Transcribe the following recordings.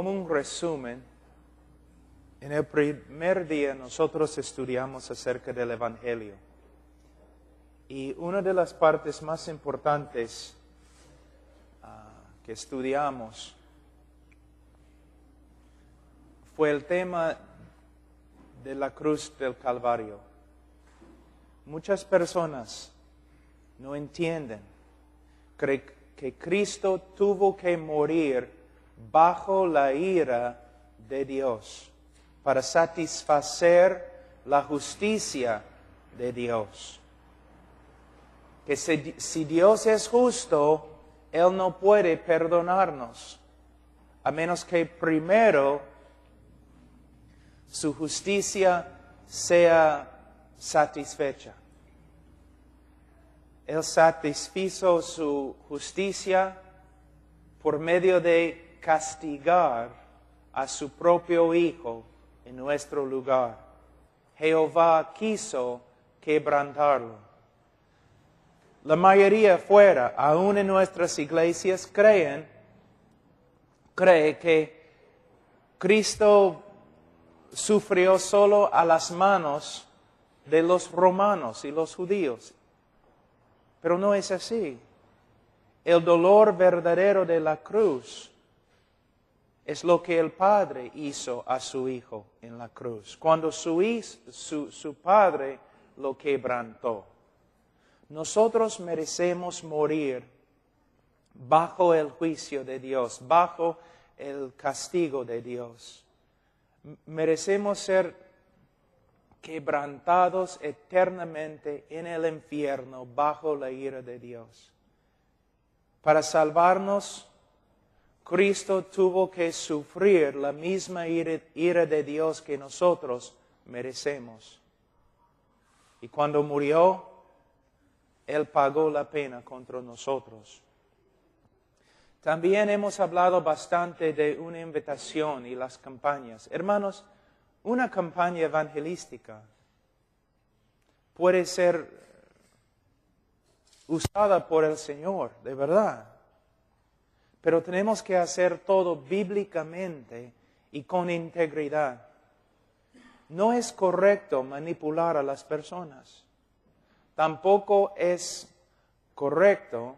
como un resumen, en el primer día nosotros estudiamos acerca del Evangelio. Y una de las partes más importantes que estudiamos fue el tema de la cruz del Calvario. Muchas personas no entienden que Cristo tuvo que morir bajo la ira de Dios para satisfacer la justicia de Dios. Que si Dios es justo, Él no puede perdonarnos, a menos que primero su justicia sea satisfecha. Él satisfizo su justicia por medio de castigar a su propio Hijo en nuestro lugar. Jehová quiso quebrantarlo. La mayoría fuera, aún en nuestras iglesias, cree que Cristo sufrió solo a las manos de los romanos y los judíos. Pero no es así. El dolor verdadero de la cruz es lo que el Padre hizo a su Hijo en la cruz, cuando su Padre lo quebrantó. Nosotros merecemos morir bajo el juicio de Dios, bajo el castigo de Dios. Merecemos ser quebrantados eternamente en el infierno bajo la ira de Dios. Para salvarnos, Cristo tuvo que sufrir la misma ira de Dios que nosotros merecemos. Y cuando murió, Él pagó la pena contra nosotros. También hemos hablado bastante de una invitación y las campañas. Hermanos, una campaña evangelística puede ser usada por el Señor, de verdad. Pero tenemos que hacer todo bíblicamente y con integridad. No es correcto manipular a las personas. Tampoco es correcto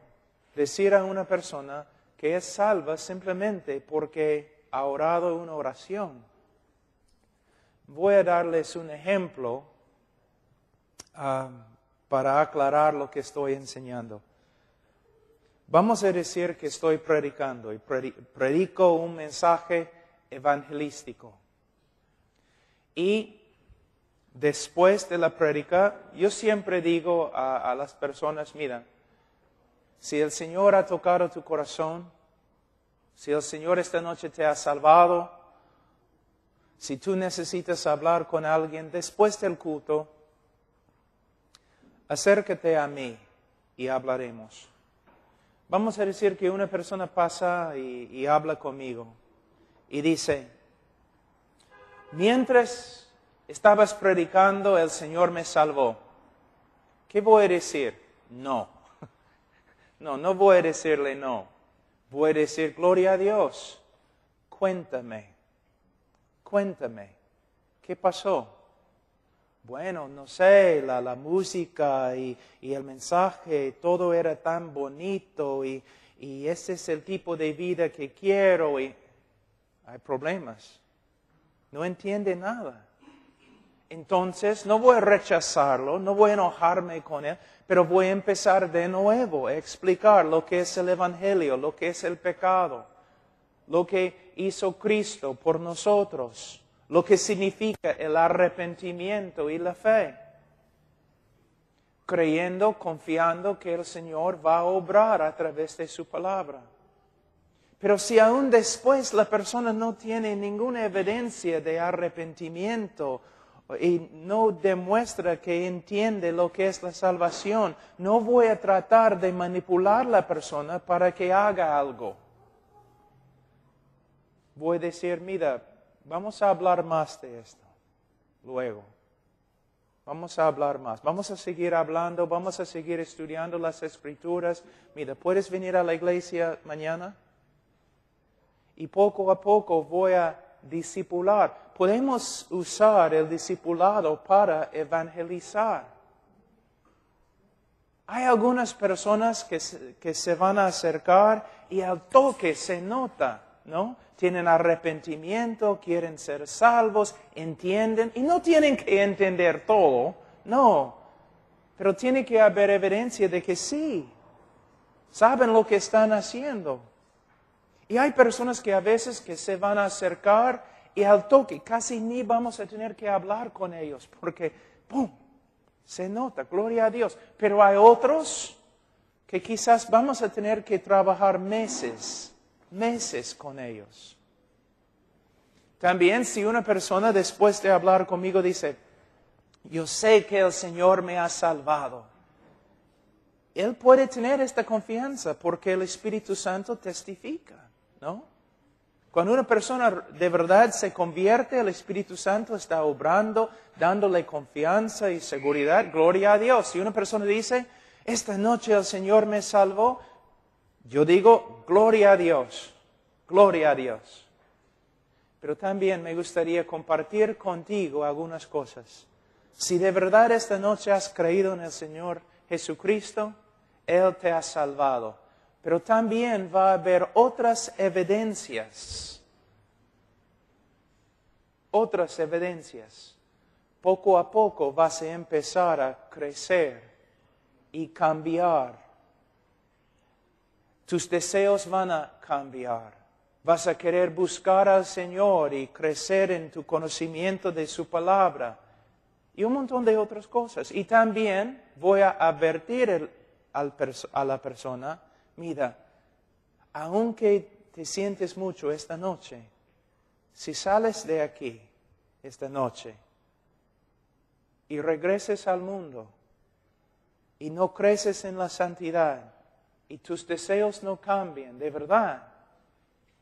decir a una persona que es salva simplemente porque ha orado una oración. Voy a darles un ejemplo para aclarar lo que estoy enseñando. Vamos a decir que estoy predicando y predico un mensaje evangelístico. Y después de la prédica, yo siempre digo a las personas, mira, si el Señor ha tocado tu corazón, si el Señor esta noche te ha salvado, si tú necesitas hablar con alguien después del culto, acércate a mí y hablaremos. Vamos a decir que una persona pasa y habla conmigo y dice, mientras estabas predicando, el Señor me salvó. ¿Qué voy a decir? No. No voy a decirle no. Voy a decir, gloria a Dios. Cuéntame, ¿qué pasó? Bueno, no sé, la música y el mensaje, todo era tan bonito y ese es el tipo de vida que quiero y hay problemas. No entiende nada. Entonces, no voy a rechazarlo, no voy a enojarme con él, pero voy a empezar de nuevo a explicar lo que es el Evangelio, lo que es el pecado, lo que hizo Cristo por nosotros, lo que significa el arrepentimiento y la fe. Creyendo, confiando que el Señor va a obrar a través de su palabra. Pero si aún después la persona no tiene ninguna evidencia de arrepentimiento y no demuestra que entiende lo que es la salvación, no voy a tratar de manipular a la persona para que haga algo. Voy a decir, mira, vamos a hablar más de esto luego. Vamos a hablar más. Vamos a seguir hablando, vamos a seguir estudiando las Escrituras. Mira, ¿puedes venir a la iglesia mañana? y poco a poco voy a discipular. Podemos usar el discipulado para evangelizar. Hay algunas personas que se van a acercar y al toque se nota, ¿no? Tienen arrepentimiento, quieren ser salvos, entienden, y no tienen que entender todo, no. Pero tiene que haber evidencia de que sí, saben lo que están haciendo. Y hay personas que a veces que se van a acercar y al toque casi ni vamos a tener que hablar con ellos, porque ¡pum! Se nota, gloria a Dios. Pero hay otros que quizás vamos a tener que trabajar meses con ellos. También si una persona después de hablar conmigo dice, yo sé que el Señor me ha salvado. Él puede tener esta confianza porque el Espíritu Santo testifica, ¿no? Cuando una persona de verdad se convierte, el Espíritu Santo está obrando, dándole confianza y seguridad. Gloria a Dios. Si una persona dice, esta noche el Señor me salvó, yo digo, gloria a Dios, gloria a Dios. Pero también me gustaría compartir contigo algunas cosas. Si de verdad esta noche has creído en el Señor Jesucristo, Él te ha salvado. Pero también va a haber otras evidencias. Otras evidencias. Poco a poco vas a empezar a crecer y cambiar. Tus deseos van a cambiar. Vas a querer buscar al Señor y crecer en tu conocimiento de su palabra. Y un montón de otras cosas. Y también voy a advertir a la persona, mira, aunque te sientes mucho esta noche, si sales de aquí esta noche y regreses al mundo y no creces en la santidad y tus deseos no cambian de verdad,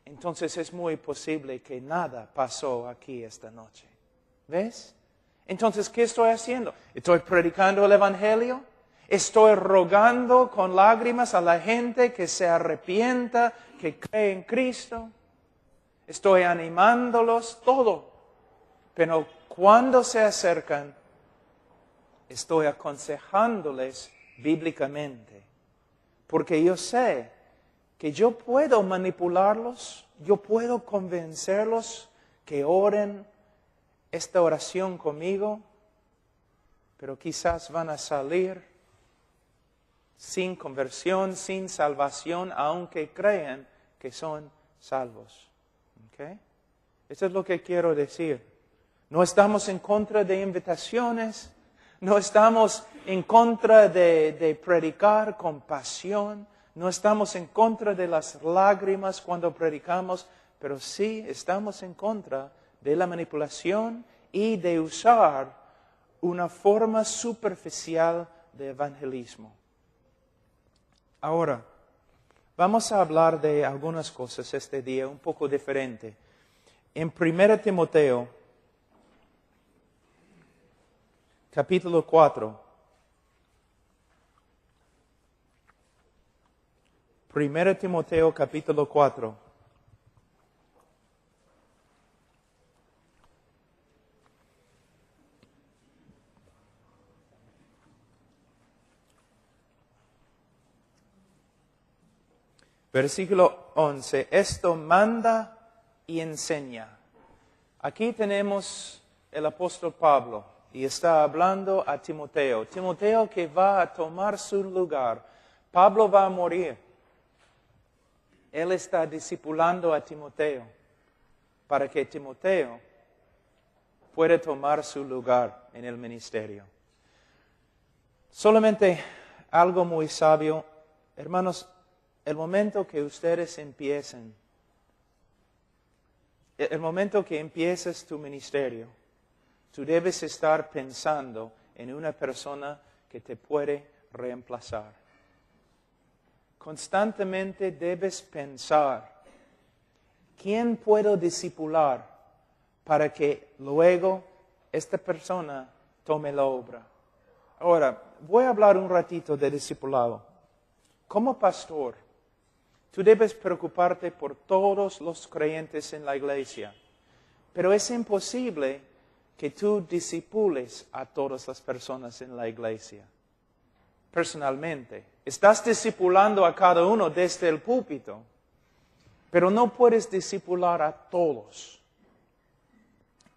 entonces es muy posible que nada pasó aquí esta noche. ¿Ves? Entonces, ¿qué estoy haciendo? ¿Estoy predicando el Evangelio? ¿Estoy rogando con lágrimas a la gente que se arrepienta, que cree en Cristo? ¿Estoy animándolos? Todo. Pero cuando se acercan, estoy aconsejándoles bíblicamente. Porque yo sé que yo puedo manipularlos, yo puedo convencerlos que oren esta oración conmigo, pero quizás van a salir sin conversión, sin salvación, aunque crean que son salvos. ¿Okay? Eso es lo que quiero decir. No estamos en contra de invitaciones, no estamos en contra de predicar con pasión, no estamos en contra de las lágrimas cuando predicamos, pero sí estamos en contra de la manipulación y de usar una forma superficial de evangelismo. Ahora, vamos a hablar de algunas cosas este día un poco diferente. En 1 Timoteo, capítulo 4. 1 Timoteo, capítulo 4. Versículo 11, esto manda y enseña. Aquí tenemos el apóstol Pablo y está hablando a Timoteo. Timoteo que va a tomar su lugar. Pablo va a morir. Él está discipulando a Timoteo para que Timoteo pueda tomar su lugar en el ministerio. Solamente algo muy sabio, hermanos. El momento que ustedes empiecen, el momento que empieces tu ministerio, tú debes estar pensando en una persona que te puede reemplazar. Constantemente debes pensar, ¿quién puedo discipular para que luego esta persona tome la obra? Ahora, voy a hablar un ratito de discipulado. Como pastor, Tú debes preocuparte por todos los creyentes en la iglesia. Pero es imposible que tú discipules a todas las personas en la iglesia. Personalmente. Estás discipulando a cada uno desde el púlpito. Pero no puedes discipular a todos.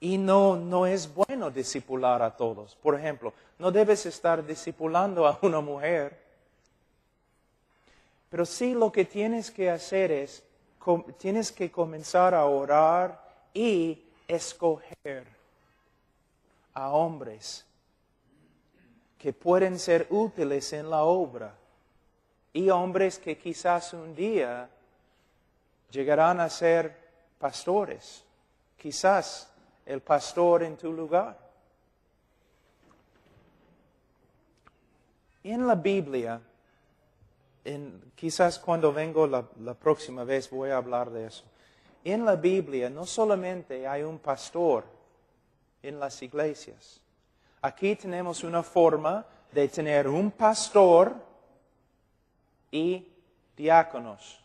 Y no es bueno discipular a todos. Por ejemplo, no debes estar discipulando a una mujer. Pero sí lo que tienes que hacer es, tienes que comenzar a orar y escoger a hombres que pueden ser útiles en la obra. Y hombres que quizás un día llegarán a ser pastores. Quizás el pastor en tu lugar. En la Biblia, quizás cuando vengo la próxima vez voy a hablar de eso. En la Biblia no solamente hay un pastor en las iglesias. Aquí tenemos una forma de tener un pastor y diáconos.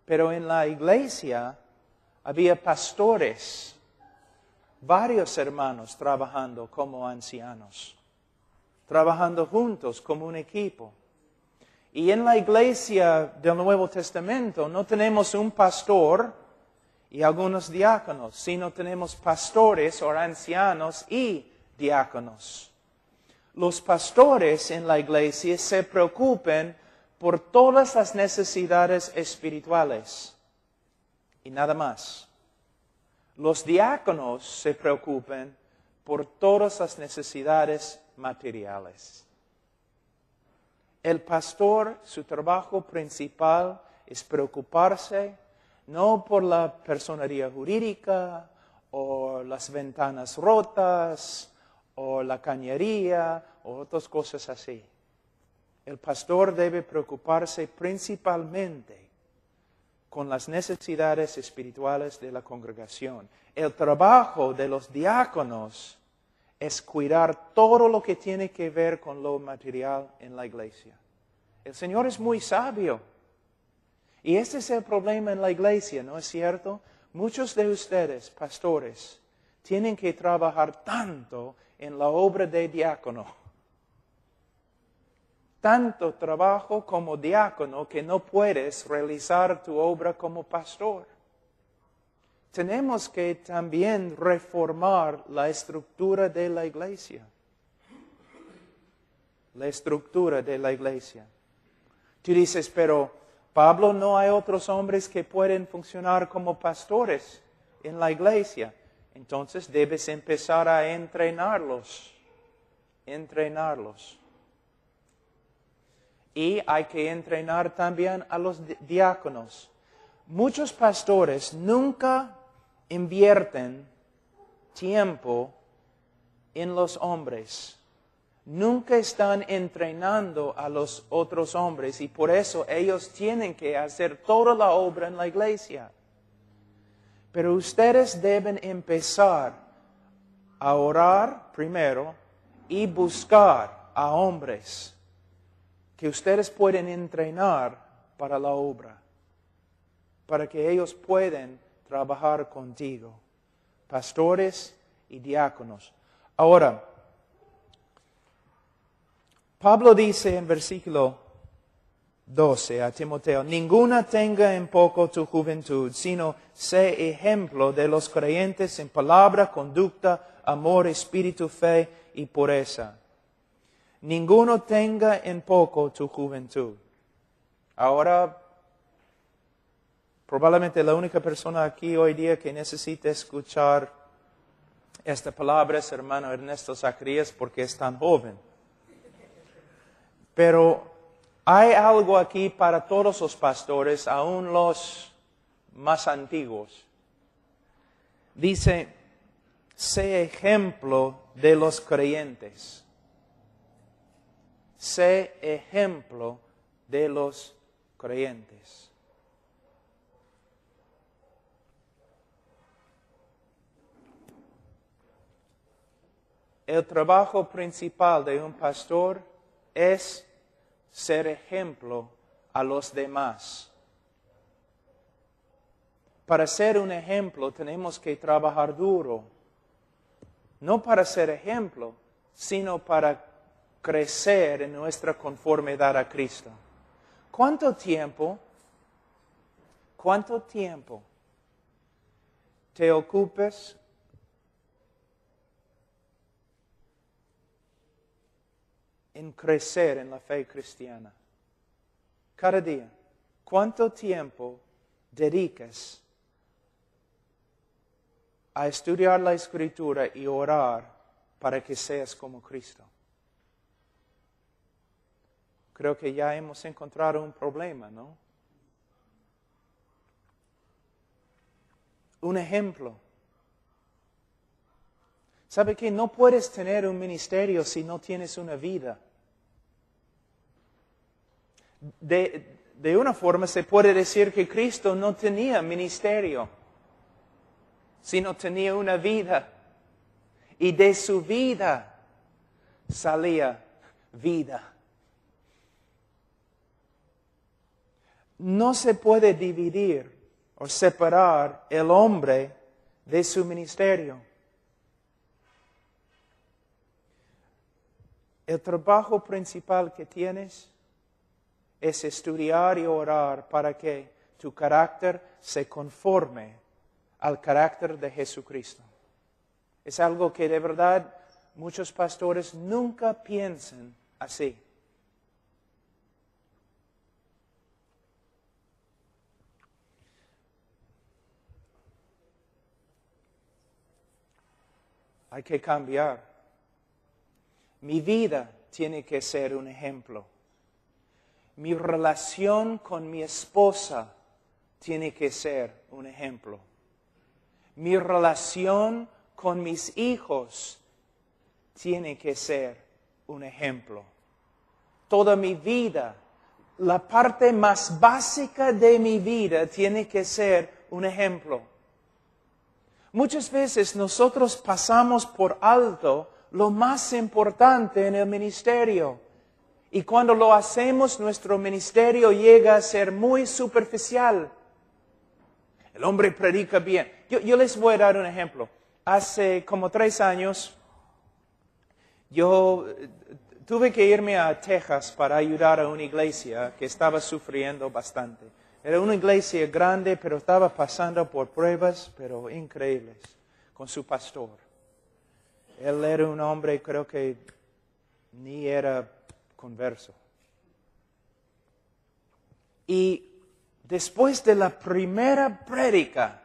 Pero en la iglesia había pastores, varios hermanos trabajando como ancianos, trabajando juntos como un equipo. Y en la iglesia del Nuevo Testamento no tenemos un pastor y algunos diáconos, sino tenemos pastores o ancianos y diáconos. Los pastores en la iglesia se preocupan por todas las necesidades espirituales y nada más. Los diáconos se preocupan por todas las necesidades materiales. El pastor, su trabajo principal es preocuparse no por la personería jurídica o las ventanas rotas o la cañería o otras cosas así. El pastor debe preocuparse principalmente con las necesidades espirituales de la congregación. El trabajo de los diáconos es cuidar todo lo que tiene que ver con lo material en la iglesia. El Señor es muy sabio. Y este es el problema en la iglesia, ¿no es cierto? Muchos de ustedes, pastores, tienen que trabajar tanto en la obra de diácono. Tanto trabajo como diácono que no puedes realizar tu obra como pastor. Tenemos que también reformar la estructura de la iglesia. La estructura de la iglesia. Tú dices, pero Pablo, ¿no hay otros hombres que pueden funcionar como pastores en la iglesia? Entonces debes empezar a entrenarlos. Entrenarlos. Y hay que entrenar también a los diáconos. Muchos pastores nunca invierten tiempo en los hombres. Nunca están entrenando a los otros hombres y por eso ellos tienen que hacer toda la obra en la iglesia. Pero ustedes deben empezar a orar primero y buscar a hombres que ustedes pueden entrenar para la obra, para que ellos puedan trabajar contigo, pastores y diáconos. Ahora, Pablo dice en versículo 12 a Timoteo, ninguna tenga en poco tu juventud, sino sé ejemplo de los creyentes en palabra, conducta, amor, espíritu, fe y pureza. Ninguno tenga en poco tu juventud. Ahora, probablemente la única persona aquí hoy día que necesita escuchar esta palabra es hermano Ernesto Zacarías porque es tan joven. Pero hay algo aquí para todos los pastores, aún los más antiguos. Dice, sé ejemplo de los creyentes. Sé ejemplo de los creyentes. El trabajo principal de un pastor es ser ejemplo a los demás. Para ser un ejemplo tenemos que trabajar duro. No para ser ejemplo, sino para crecer en nuestra conformidad a Cristo. ¿Cuánto tiempo te ocupes en crecer en la fe cristiana? Cada día. ¿Cuánto tiempo dedicas a estudiar la Escritura y orar para que seas como Cristo? Creo que ya hemos encontrado un problema, ¿no? Un ejemplo. ¿Sabe qué? No puedes tener un ministerio si no tienes una vida. De una forma se puede decir que Cristo no tenía ministerio, sino tenía una vida. Y de su vida salía vida. No se puede dividir o separar el hombre de su ministerio. El trabajo principal que tienes es estudiar y orar para que tu carácter se conforme al carácter de Jesucristo. Es algo que de verdad muchos pastores nunca piensan así. Hay que cambiar. Mi vida tiene que ser un ejemplo. Mi relación con mi esposa tiene que ser un ejemplo. Mi relación con mis hijos tiene que ser un ejemplo. Toda mi vida, la parte más básica de mi vida tiene que ser un ejemplo. Muchas veces nosotros pasamos por alto lo más importante en el ministerio. Y cuando lo hacemos, nuestro ministerio llega a ser muy superficial. El hombre predica bien. Yo les voy a dar un ejemplo. Hace como 3 años, yo tuve que irme a Texas para ayudar a una iglesia que estaba sufriendo bastante. Era una iglesia grande, pero estaba pasando por pruebas, pero increíbles, con su pastor. Él era un hombre, creo que ni era converso. Y después de la primera prédica,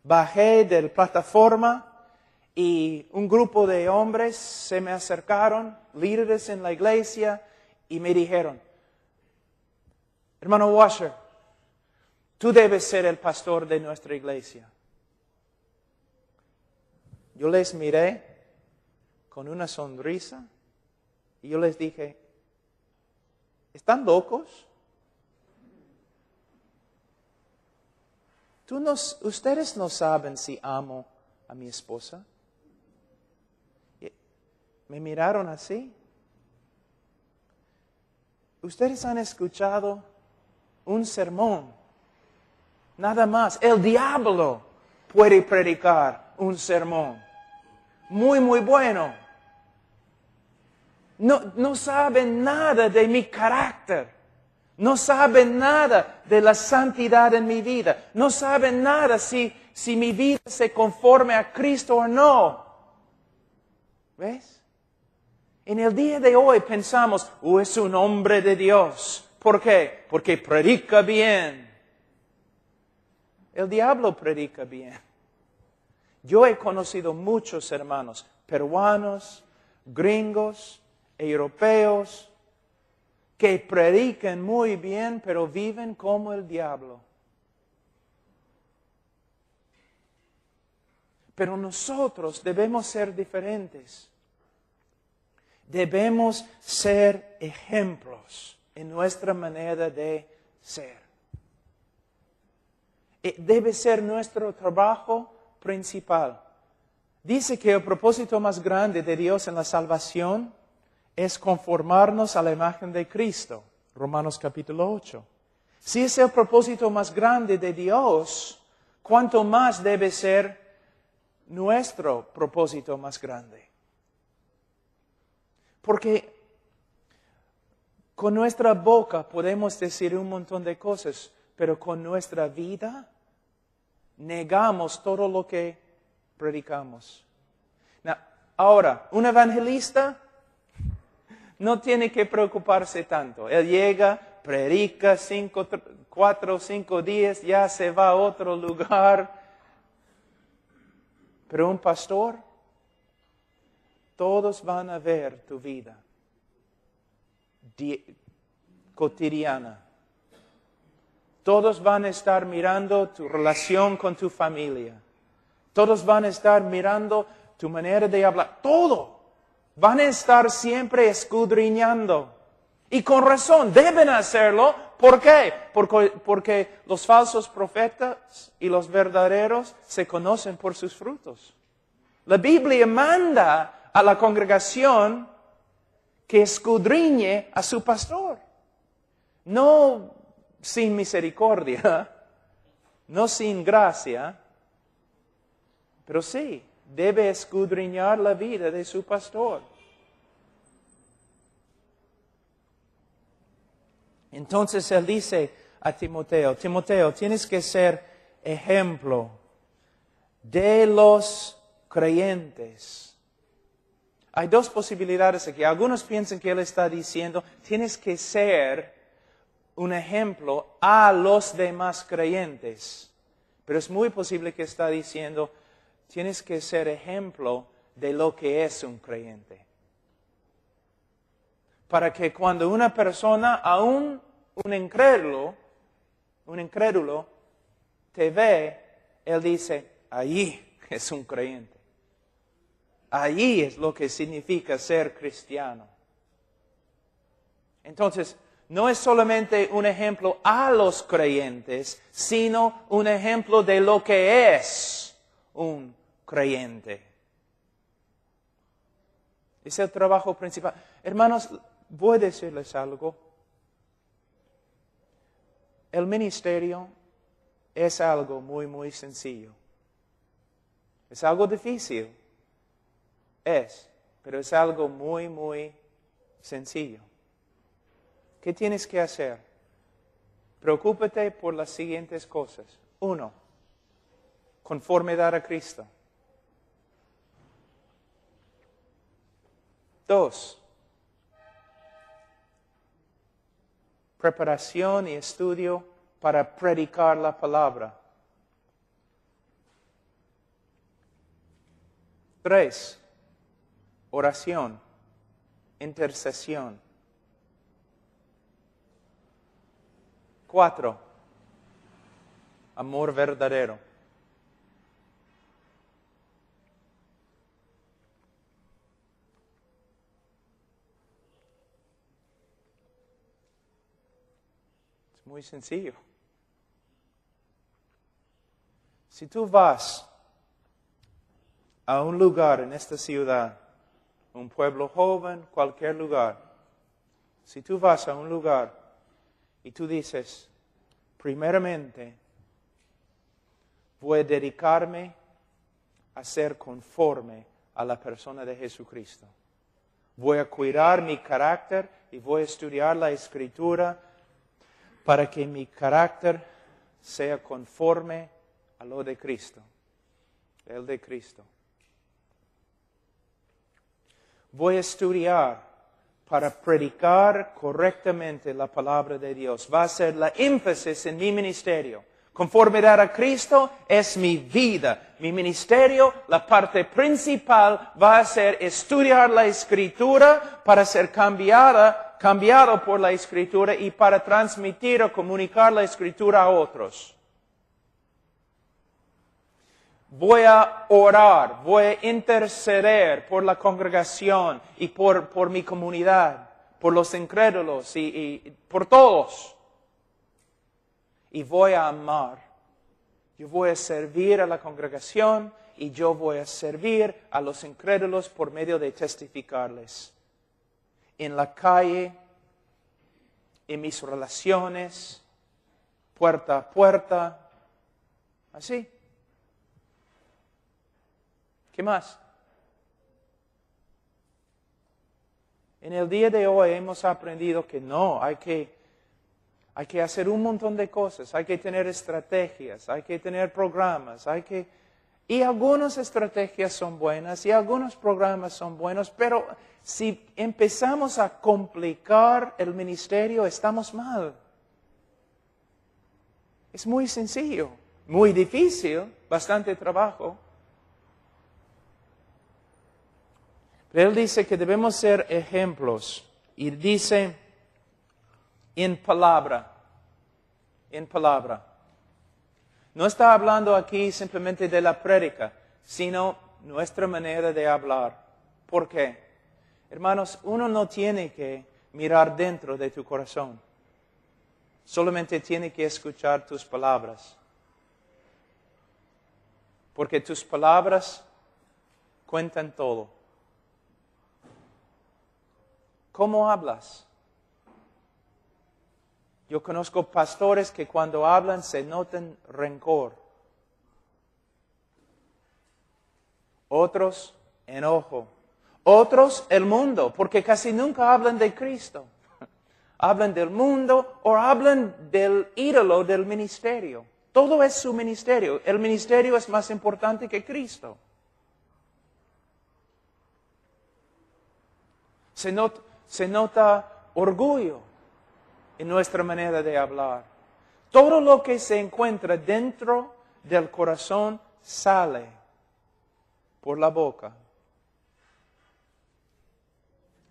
bajé de la plataforma y un grupo de hombres se me acercaron, líderes en la iglesia, y me dijeron, hermano Washer, tú debes ser el pastor de nuestra iglesia. Yo les miré con una sonrisa y yo les dije, ¿están locos? Ustedes no saben si amo a mi esposa. Me miraron así. Ustedes han escuchado un sermón. Nada más. El diablo puede predicar un sermón. Muy, muy bueno. No saben nada de mi carácter. No saben nada de la santidad en mi vida. No saben nada si mi vida se conforme a Cristo o no. ¿Ves? En el día de hoy pensamos, es un hombre de Dios. ¿Por qué? Porque predica bien. El diablo predica bien. Yo he conocido muchos hermanos, peruanos, gringos, europeos, que predican muy bien, pero viven como el diablo. Pero nosotros debemos ser diferentes. Debemos ser ejemplos en nuestra manera de ser. Debe ser nuestro trabajo principal. Dice que el propósito más grande de Dios en la salvación es conformarnos a la imagen de Cristo. Romanos capítulo 8. Si es el propósito más grande de Dios, ¿cuánto más debe ser nuestro propósito más grande? Porque con nuestra boca podemos decir un montón de cosas, pero con nuestra vida negamos todo lo que predicamos. Ahora, un evangelista no tiene que preocuparse tanto. Él llega, predica 4 o 5 días, ya se va a otro lugar. Pero un pastor, todos van a ver tu vida cotidiana. Todos van a estar mirando tu relación con tu familia. Todos van a estar mirando tu manera de hablar. Todo. Van a estar siempre escudriñando. Y con razón, deben hacerlo. ¿Por qué? Porque los falsos profetas y los verdaderos se conocen por sus frutos. La Biblia manda a la congregación que escudriñe a su pastor. No sin misericordia, no sin gracia, pero sí, debe escudriñar la vida de su pastor. Entonces él dice a Timoteo, Timoteo, tienes que ser ejemplo de los creyentes. Hay dos posibilidades aquí. Algunos piensan que él está diciendo, tienes que ser un ejemplo a los demás creyentes. Pero es muy posible que está diciendo, tienes que ser ejemplo de lo que es un creyente. Para que cuando una persona, aún un incrédulo, te ve, él dice, allí es un creyente. Allí es lo que significa ser cristiano. Entonces, no es solamente un ejemplo a los creyentes, sino un ejemplo de lo que es un creyente. Es el trabajo principal. Hermanos, voy a decirles algo. El ministerio es algo muy, muy sencillo. Es algo difícil. Pero es algo muy, muy sencillo. ¿Qué tienes que hacer? Preocúpate por las siguientes cosas. 1, conformidad a Cristo. 2, preparación y estudio para predicar la palabra. 3, oración, intercesión. 4, amor verdadero. Es muy sencillo. Si tú vas a un lugar en esta ciudad, un pueblo joven, cualquier lugar, si tú vas a un lugar y tú dices, primeramente, voy a dedicarme a ser conforme a la persona de Jesucristo. Voy a cuidar mi carácter y voy a estudiar la Escritura para que mi carácter sea conforme a lo de Cristo, el de Cristo. Voy a estudiar para predicar correctamente la palabra de Dios. Va a ser la énfasis en mi ministerio. Conformidad a Cristo es mi vida. Mi ministerio, la parte principal, va a ser estudiar la Escritura para ser cambiado por la Escritura y para transmitir o comunicar la Escritura a otros. Voy a orar, voy a interceder por la congregación y por mi comunidad, por los incrédulos y por todos. Y voy a amar. Yo voy a servir a la congregación y yo voy a servir a los incrédulos por medio de testificarles. En la calle, en mis relaciones, puerta a puerta, así. ¿Qué más? En el día de hoy hemos aprendido que no, hay que hacer un montón de cosas, hay que tener estrategias, hay que tener programas, y algunas estrategias son buenas y algunos programas son buenos, pero si empezamos a complicar el ministerio, estamos mal. Es muy sencillo, muy difícil, bastante trabajo. Pero él dice que debemos ser ejemplos. Y dice, en palabra. No está hablando aquí simplemente de la prédica, sino nuestra manera de hablar. ¿Por qué? Hermanos, uno no tiene que mirar dentro de tu corazón. Solamente tiene que escuchar tus palabras. Porque tus palabras cuentan todo. ¿Cómo hablas? Yo conozco pastores que cuando hablan se notan rencor. Otros, enojo. Otros, el mundo, porque casi nunca hablan de Cristo. Hablan del mundo o hablan del ídolo del ministerio. Todo es su ministerio. El ministerio es más importante que Cristo. Se nota orgullo en nuestra manera de hablar. Todo lo que se encuentra dentro del corazón sale por la boca.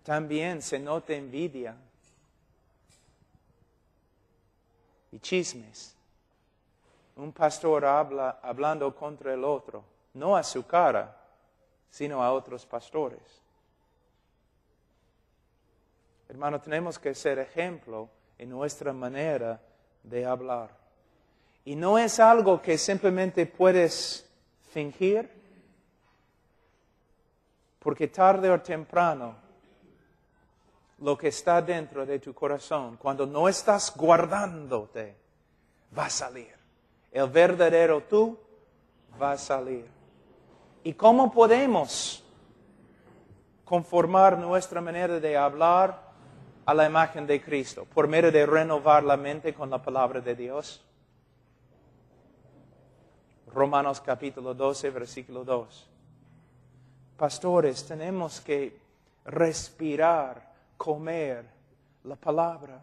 También se nota envidia y chismes. Un pastor habla hablando contra el otro, no a su cara, sino a otros pastores. Hermano, tenemos que ser ejemplo en nuestra manera de hablar. Y no es algo que simplemente puedes fingir, porque tarde o temprano, lo que está dentro de tu corazón, cuando no estás guardándote, va a salir. El verdadero tú va a salir. ¿Y cómo podemos conformar nuestra manera de hablar a la imagen de Cristo? Por medio de renovar la mente con la palabra de Dios. Romanos capítulo 12, versículo 2. Pastores, tenemos que respirar, comer la palabra.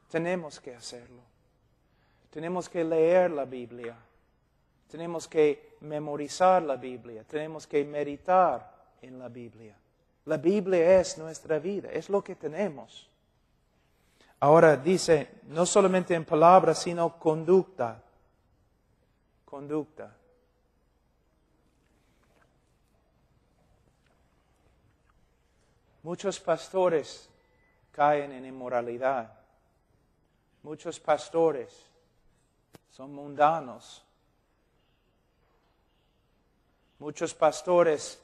Tenemos que hacerlo. Tenemos que leer la Biblia. Tenemos que memorizar la Biblia. Tenemos que meditar en la Biblia. La Biblia es nuestra vida, es lo que tenemos. Ahora dice, no solamente en palabras, sino conducta. Conducta. Muchos pastores caen en inmoralidad. Muchos pastores son mundanos. Muchos pastores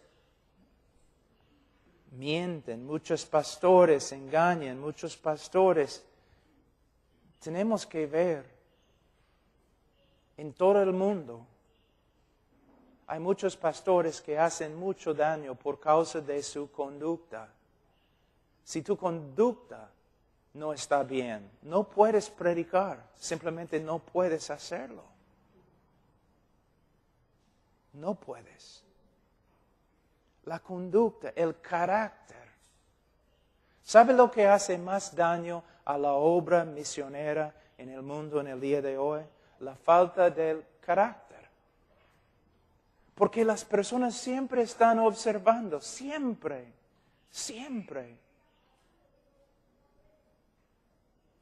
mienten, muchos pastores engañan, muchos pastores. Tenemos que ver en todo el mundo. Hay muchos pastores que hacen mucho daño por causa de su conducta. Si tu conducta no está bien, no puedes predicar, simplemente no puedes hacerlo. No puedes. La conducta, el carácter. ¿Sabe lo que hace más daño a la obra misionera en el mundo en el día de hoy? La falta del carácter. Porque las personas siempre están observando, siempre.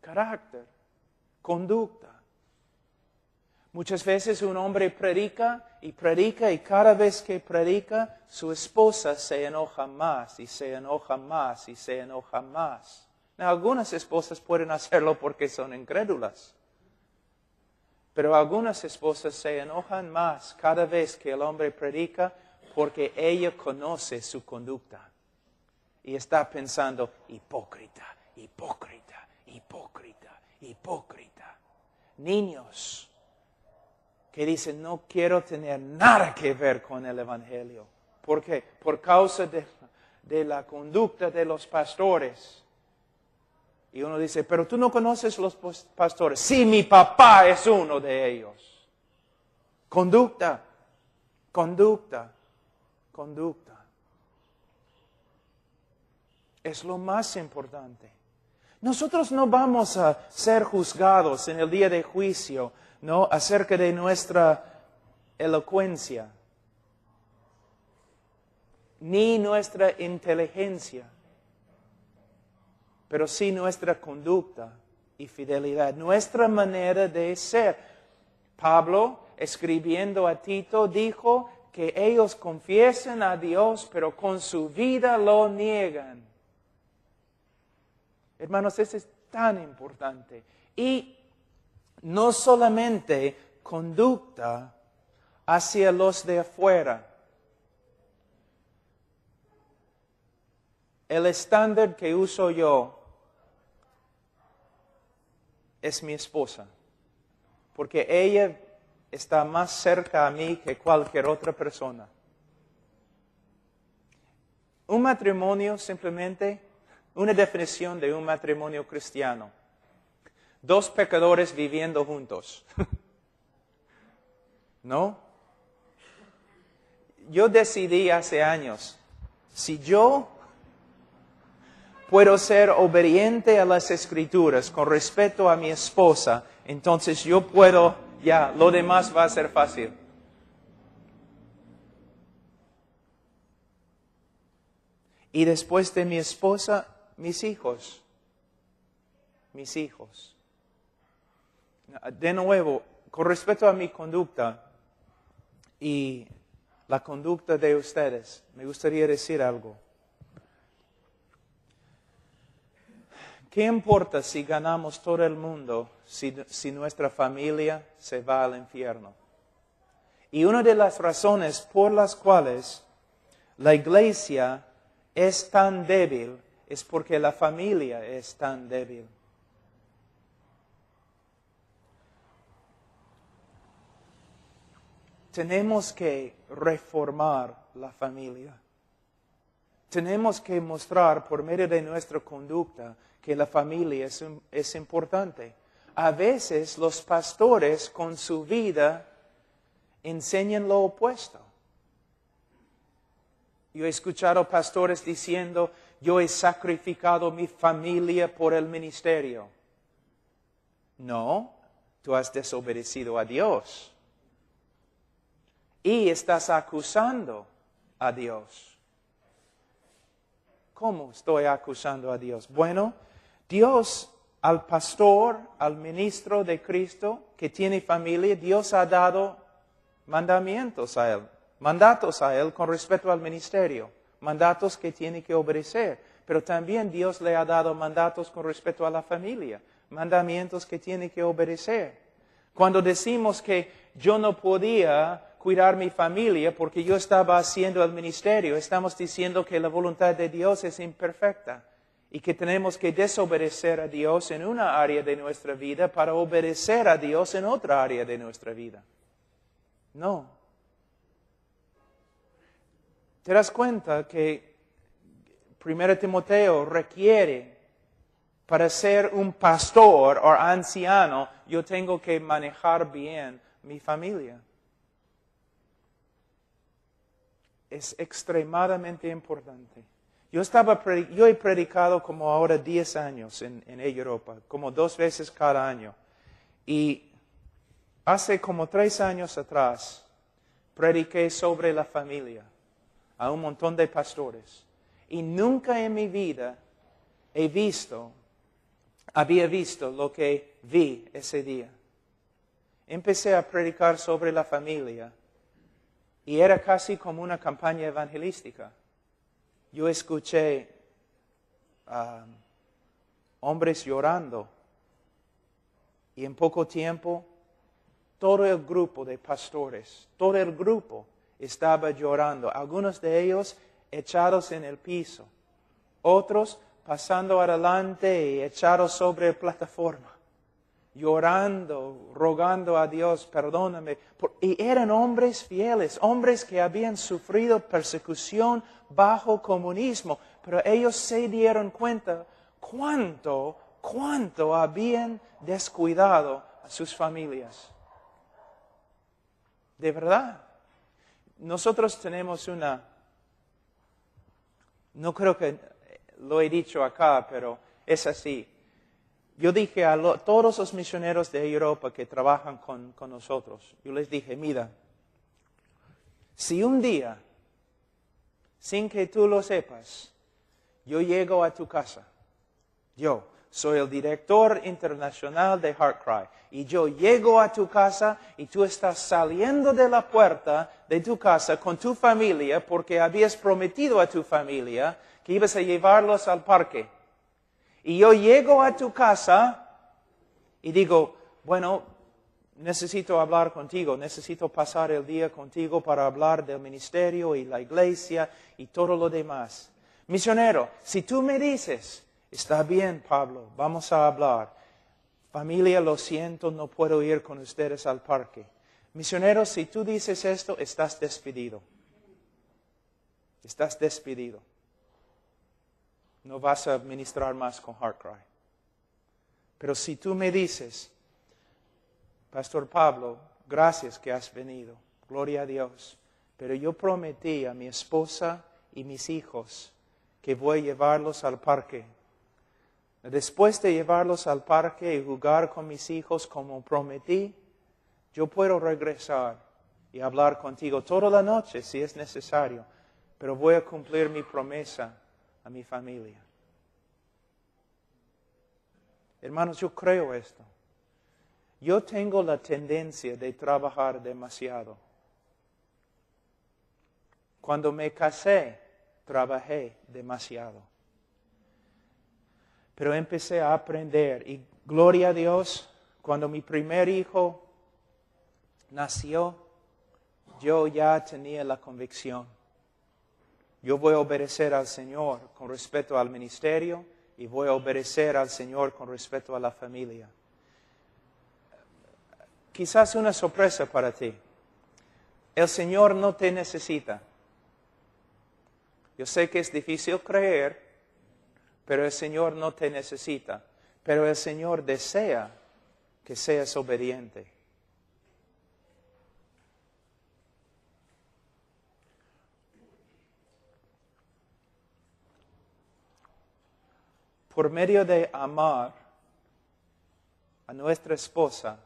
Carácter, conducta. Muchas veces un hombre predica y cada vez que predica, su esposa se enoja más y se enoja más y se enoja más. Algunas esposas pueden hacerlo porque son incrédulas. Pero algunas esposas se enojan más cada vez que el hombre predica porque ella conoce su conducta. Y está pensando, hipócrita. Niños que dicen, no quiero tener nada que ver con el Evangelio. ¿Por qué? Por causa de la conducta de los pastores. Y uno dice, pero tú no conoces los pastores. Sí, mi papá es uno de ellos. Conducta, conducta, conducta. Es lo más importante. Nosotros no vamos a ser juzgados en el día de juicio, ¿no? Acerca de nuestra elocuencia, ni nuestra inteligencia, pero sí nuestra conducta y fidelidad, nuestra manera de ser. Pablo, escribiendo a Tito, dijo que ellos confiesen a Dios, pero con su vida lo niegan. Hermanos, eso es tan importante. Y no solamente conducta hacia los de afuera. El estándar que uso yo es mi esposa, porque ella está más cerca a mí que cualquier otra persona. Un matrimonio simplemente, una definición de un matrimonio cristiano. 2 pecadores viviendo juntos. ¿No? Yo decidí hace años, si yo puedo ser obediente a las Escrituras con respecto a mi esposa, entonces yo puedo, ya, lo demás va a ser fácil. Y después de mi esposa, mis hijos. Mis hijos. De nuevo, con respecto a mi conducta y la conducta de ustedes, me gustaría decir algo. ¿Qué importa si ganamos todo el mundo si nuestra familia se va al infierno? Y una de las razones por las cuales la iglesia es tan débil es porque la familia es tan débil. Tenemos que reformar la familia. Tenemos que mostrar por medio de nuestra conducta que la familia es importante. A veces los pastores con su vida enseñan lo opuesto. Yo he escuchado pastores diciendo, yo he sacrificado mi familia por el ministerio. No, tú has desobedecido a Dios. Y estás acusando a Dios. ¿Cómo estoy acusando a Dios? Bueno, Dios al pastor, al ministro de Cristo que tiene familia, Dios ha dado mandatos a él con respecto al ministerio, mandatos que tiene que obedecer. Pero también Dios le ha dado mandatos con respecto a la familia, mandamientos que tiene que obedecer. Cuando decimos que yo no podía cuidar mi familia porque yo estaba haciendo el ministerio, estamos diciendo que la voluntad de Dios es imperfecta y que tenemos que desobedecer a Dios en una área de nuestra vida para obedecer a Dios en otra área de nuestra vida. No. ¿Te das cuenta que 1 Timoteo requiere, para ser un pastor o anciano, yo tengo que manejar bien mi familia? Es extremadamente importante. Yo he predicado como ahora 10 años en Europa, como 2 veces cada año. Y hace como 3 años atrás, prediqué sobre la familia a un montón de pastores. Y nunca en mi vida había visto lo que vi ese día. Empecé a predicar sobre la familia. Y era casi como una campaña evangelística. Yo escuché hombres llorando. Y en poco tiempo, todo el grupo de pastores, todo el grupo estaba llorando. Algunos de ellos echados en el piso. Otros pasando adelante y echados sobre la plataforma. llorando, rogando a Dios, perdóname. Y eran hombres fieles, hombres que habían sufrido persecución bajo comunismo, pero ellos se dieron cuenta cuánto habían descuidado a sus familias. De verdad. Nosotros tenemos no creo que lo he dicho acá, pero es así. Yo dije a todos los misioneros de Europa que trabajan con nosotros, yo les dije, mira, si un día, sin que tú lo sepas, yo llego a tu casa, yo soy el director internacional de HeartCry, y yo llego a tu casa y tú estás saliendo de la puerta de tu casa con tu familia porque habías prometido a tu familia que ibas a llevarlos al parque. Y yo llego a tu casa y digo, bueno, necesito hablar contigo, necesito pasar el día contigo para hablar del ministerio y la iglesia y todo lo demás. Misionero, si tú me dices, está bien, Pablo, vamos a hablar. Familia, lo siento, no puedo ir con ustedes al parque. Misionero, si tú dices esto, estás despedido. Estás despedido. No vas a ministrar más con HeartCry. Pero si tú me dices, Pastor Pablo, gracias que has venido, gloria a Dios, pero yo prometí a mi esposa y mis hijos que voy a llevarlos al parque. Después de llevarlos al parque y jugar con mis hijos como prometí, yo puedo regresar y hablar contigo toda la noche si es necesario, pero voy a cumplir mi promesa a mi familia. Hermanos, yo creo esto. Yo tengo la tendencia de trabajar demasiado. Cuando me casé, trabajé demasiado. Pero empecé a aprender y gloria a Dios, cuando mi primer hijo nació, yo ya tenía la convicción. Yo voy a obedecer al Señor con respecto al ministerio y voy a obedecer al Señor con respecto a la familia. Quizás una sorpresa para ti. El Señor no te necesita. Yo sé que es difícil creer, pero el Señor no te necesita. Pero el Señor desea que seas obediente. Por medio de amar a nuestra esposa,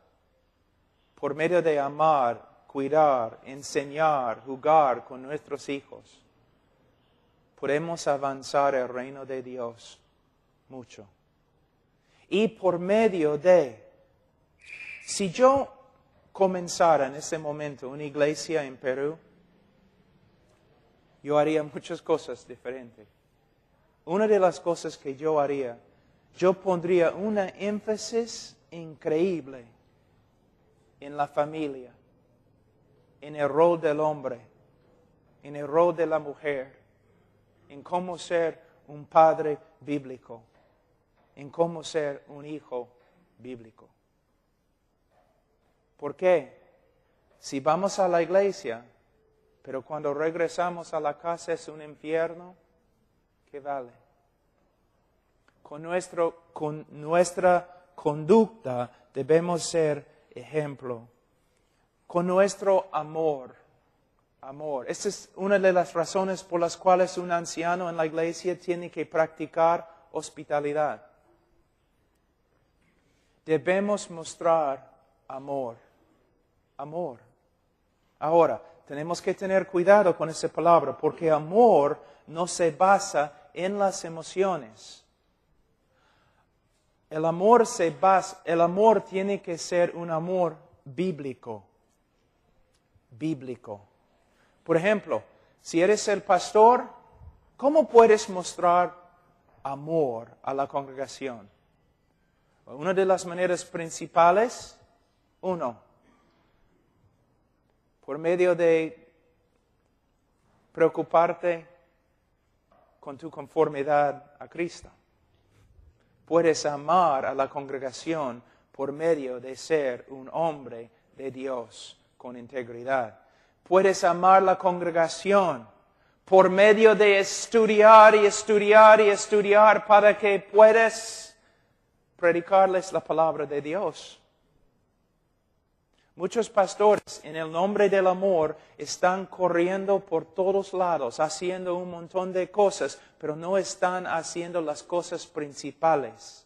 por medio de amar, cuidar, enseñar, jugar con nuestros hijos, podemos avanzar el reino de Dios mucho. Y por medio de, si yo comenzara en ese momento una iglesia en Perú, yo haría muchas cosas diferentes. Una de las cosas que yo haría, yo pondría una énfasis increíble en la familia, en el rol del hombre, en el rol de la mujer, en cómo ser un padre bíblico, en cómo ser un hijo bíblico. ¿Por qué? Si vamos a la iglesia, pero cuando regresamos a la casa es un infierno, ¿qué vale? Con nuestra conducta debemos ser ejemplo. Con nuestro amor. Esta es una de las razones por las cuales un anciano en la iglesia tiene que practicar hospitalidad. Debemos mostrar amor. Amor. Ahora, tenemos que tener cuidado con esa palabra, porque amor no se basa en las emociones. El amor tiene que ser un amor bíblico. Bíblico. Por ejemplo, si eres el pastor, ¿cómo puedes mostrar amor a la congregación? Una de las maneras principales, por medio de preocuparte con tu conformidad a Cristo. Puedes amar a la congregación por medio de ser un hombre de Dios con integridad. Puedes amar la congregación por medio de estudiar y estudiar y estudiar para que puedas predicarles la palabra de Dios. Muchos pastores, en el nombre del amor, están corriendo por todos lados, haciendo un montón de cosas, pero no están haciendo las cosas principales,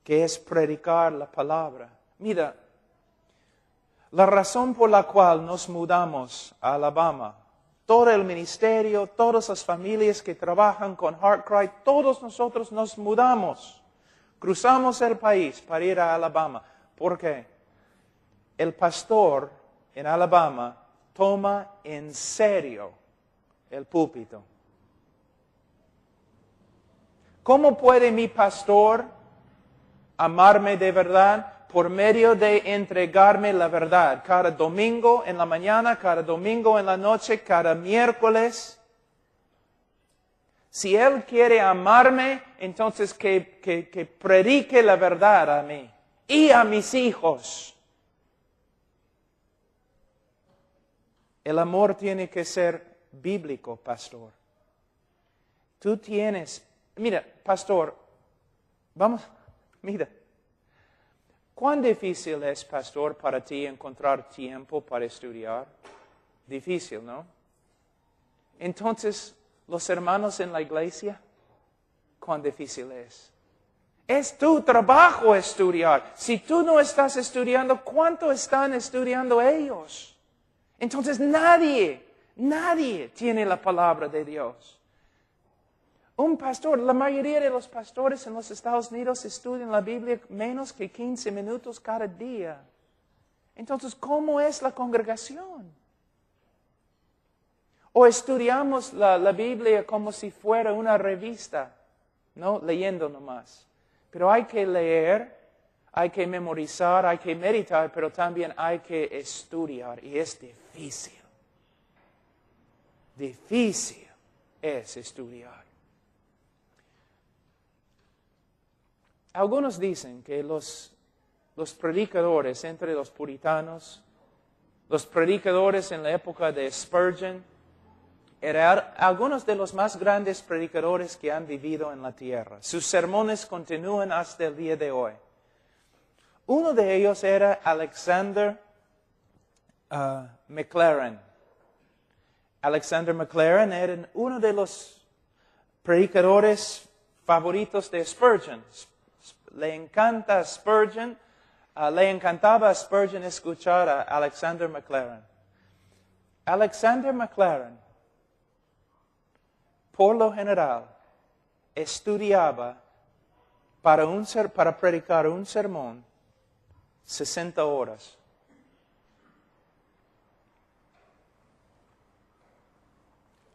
que es predicar la palabra. Mira, la razón por la cual nos mudamos a Alabama, todo el ministerio, todas las familias que trabajan con HeartCry, todos nosotros nos mudamos. Cruzamos el país para ir a Alabama. ¿Por qué? El pastor en Alabama toma en serio el púlpito. ¿Cómo puede mi pastor amarme de verdad? Por medio de entregarme la verdad. Cada domingo en la mañana, cada domingo en la noche, cada miércoles. Si Él quiere amarme, entonces que predique la verdad a mí y a mis hijos. El amor tiene que ser bíblico, pastor. Tú tienes, mira, pastor, mira. ¿Cuán difícil es, pastor, para ti encontrar tiempo para estudiar? Difícil, ¿no? Entonces, los hermanos en la iglesia, ¿cuán difícil es? Es tu trabajo estudiar. Si tú no estás estudiando, ¿cuánto están estudiando ellos? Entonces nadie tiene la palabra de Dios. Un pastor, la mayoría de los pastores en los Estados Unidos estudian la Biblia menos que 15 minutos cada día. Entonces, ¿cómo es la congregación? O estudiamos la Biblia como si fuera una revista, ¿no? Leyendo nomás. Pero hay que leer, hay que memorizar, hay que meditar, pero también hay que estudiar. Y es difícil. Difícil es estudiar. Algunos dicen que los predicadores entre los puritanos, los predicadores en la época de Spurgeon, eran algunos de los más grandes predicadores que han vivido en la tierra. Sus sermones continúan hasta el día de hoy. Uno de ellos era Alexander Maclaren. Alexander Maclaren era uno de los predicadores favoritos de Spurgeon. Le encantaba a Spurgeon escuchar a Alexander Maclaren. Alexander Maclaren, por lo general, estudiaba para predicar un sermón 60 horas.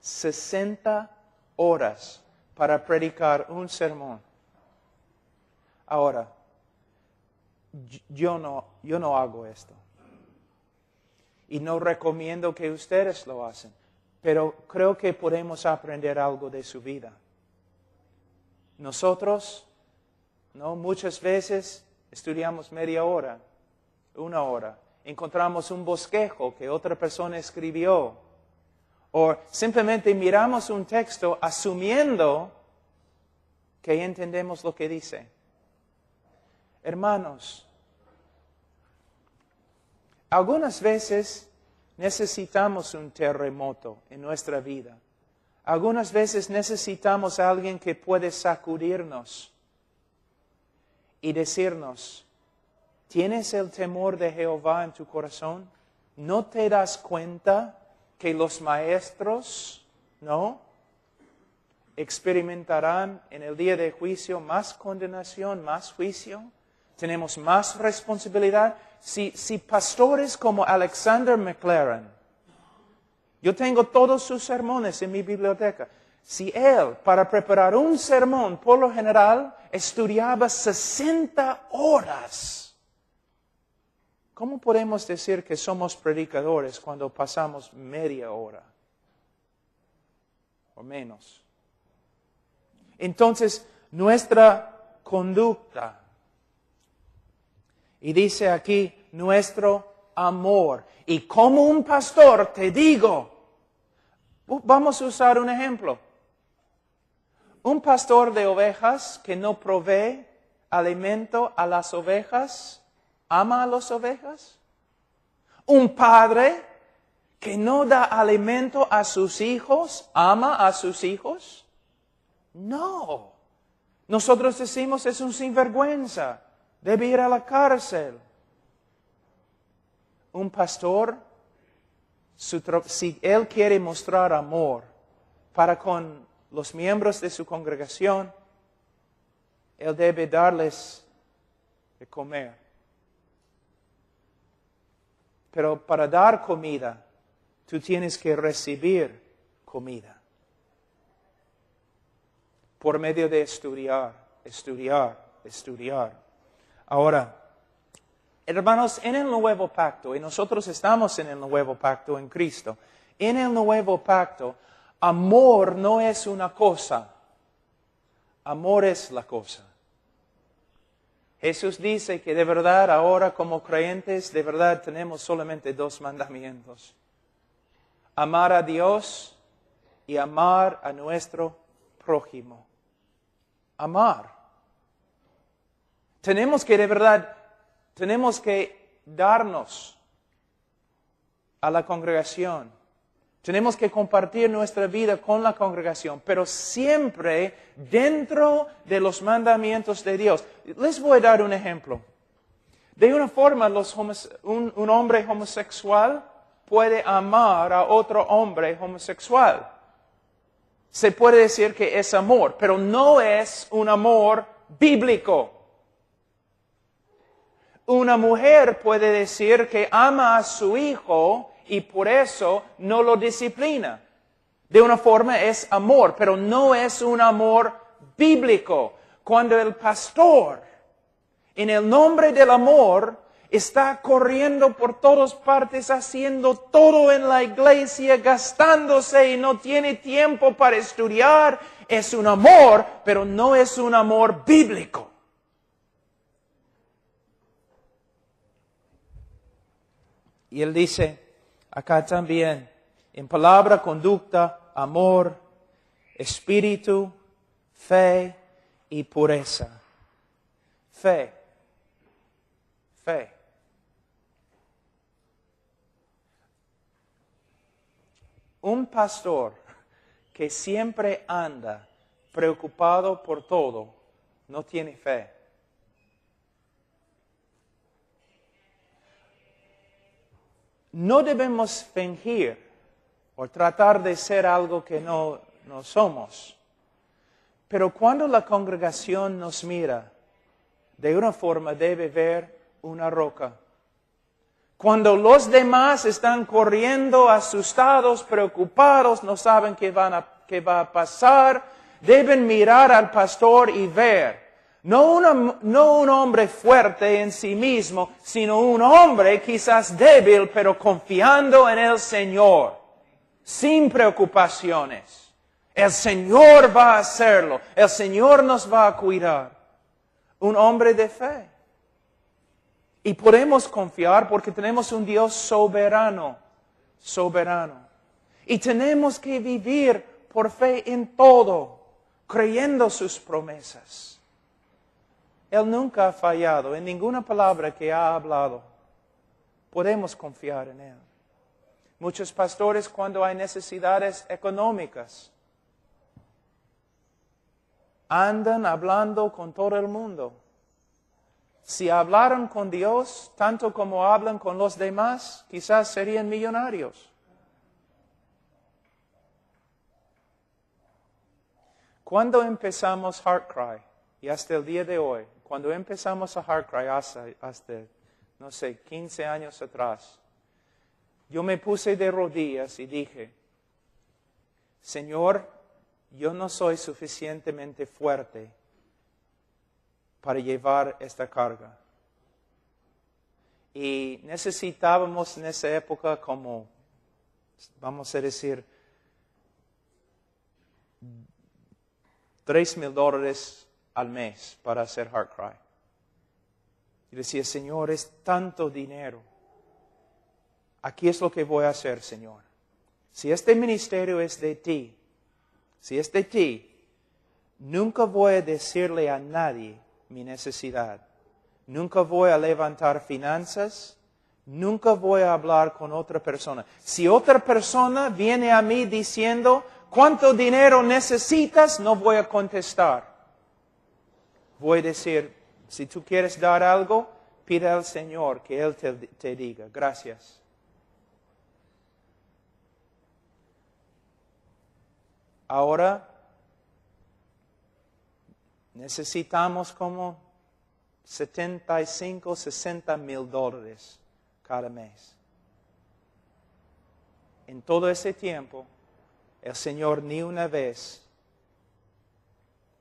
$60 para predicar un sermón. Ahora, yo no hago esto. Y no recomiendo que ustedes lo hacen. Pero creo que podemos aprender algo de su vida. Nosotros, ¿no? Muchas veces estudiamos media hora, 1 hora. Encontramos un bosquejo que otra persona escribió. O simplemente miramos un texto asumiendo que entendemos lo que dice. Hermanos, algunas veces necesitamos un terremoto en nuestra vida. Algunas veces necesitamos a alguien que puede sacudirnos y decirnos, ¿tienes el temor de Jehová en tu corazón? ¿No te das cuenta que los maestros, no, experimentarán en el día de juicio más condenación, más juicio? Tenemos más responsabilidad. Si pastores como Alexander Maclaren, yo tengo todos sus sermones en mi biblioteca. Si él, para preparar un sermón, por lo general, estudiaba 60 horas, ¿cómo podemos decir que somos predicadores cuando pasamos media hora o menos? Entonces, nuestra conducta Y dice aquí, nuestro amor. Y como un pastor te digo, vamos a usar un ejemplo. Un pastor de ovejas que no provee alimento a las ovejas, ¿ama a las ovejas? Un padre que no da alimento a sus hijos, ¿ama a sus hijos? No. Nosotros decimos es un sinvergüenza, debe ir a la cárcel. Un pastor, si él quiere mostrar amor para con los miembros de su congregación, él debe darles de comer. Pero para dar comida, tú tienes que recibir comida. Por medio de estudiar. Ahora, hermanos, en el nuevo pacto, y nosotros estamos en el nuevo pacto en Cristo, en el nuevo pacto, amor no es una cosa, amor es la cosa. Jesús dice que de verdad ahora como creyentes, de verdad tenemos solamente 2 mandamientos. Amar a Dios y amar a nuestro prójimo. Amar. Tenemos que de verdad, tenemos que darnos a la congregación. Tenemos que compartir nuestra vida con la congregación, pero siempre dentro de los mandamientos de Dios. Les voy a dar un ejemplo. De una forma, un hombre homosexual puede amar a otro hombre homosexual. Se puede decir que es amor, pero no es un amor bíblico. Una mujer puede decir que ama a su hijo y por eso no lo disciplina. De una forma es amor, pero no es un amor bíblico. Cuando el pastor, en el nombre del amor, está corriendo por todas partes, haciendo todo en la iglesia, gastándose y no tiene tiempo para estudiar, es un amor, pero no es un amor bíblico. Y él dice, acá también, en palabra, conducta, amor, espíritu, fe y pureza. Fe. Un pastor que siempre anda preocupado por todo, no tiene fe. No debemos fingir o tratar de ser algo que no somos. Pero cuando la congregación nos mira, de una forma debe ver una roca. Cuando los demás están corriendo, asustados, preocupados, no saben qué va a pasar, deben mirar al pastor y ver. No un hombre fuerte en sí mismo, sino un hombre quizás débil, pero confiando en el Señor, sin preocupaciones. El Señor va a hacerlo, el Señor nos va a cuidar. Un hombre de fe. Y podemos confiar porque tenemos un Dios soberano. Y tenemos que vivir por fe en todo, creyendo sus promesas. Él nunca ha fallado en ninguna palabra que ha hablado. Podemos confiar en Él. Muchos pastores, cuando hay necesidades económicas, andan hablando con todo el mundo. Si hablaran con Dios tanto como hablan con los demás, quizás serían millonarios. Cuando empezamos HeartCry, y hasta el día de hoy, cuando empezamos a HeartCry hasta, no sé, 15 años atrás, yo me puse de rodillas y dije, Señor, yo no soy suficientemente fuerte para llevar esta carga. Y necesitábamos en esa época como, vamos a decir, $3,000 al mes para hacer HeartCry. Y decía, Señor, es tanto dinero. Aquí es lo que voy a hacer, Señor. Si este ministerio es de ti, si es de ti, nunca voy a decirle a nadie mi necesidad. Nunca voy a levantar finanzas. Nunca voy a hablar con otra persona. Si otra persona viene a mí diciendo, ¿cuánto dinero necesitas? No voy a contestar. Voy a decir, si tú quieres dar algo, pide al Señor que Él te diga. Gracias. Ahora necesitamos como 75, 60 mil dólares cada mes. En todo ese tiempo, el Señor ni una vez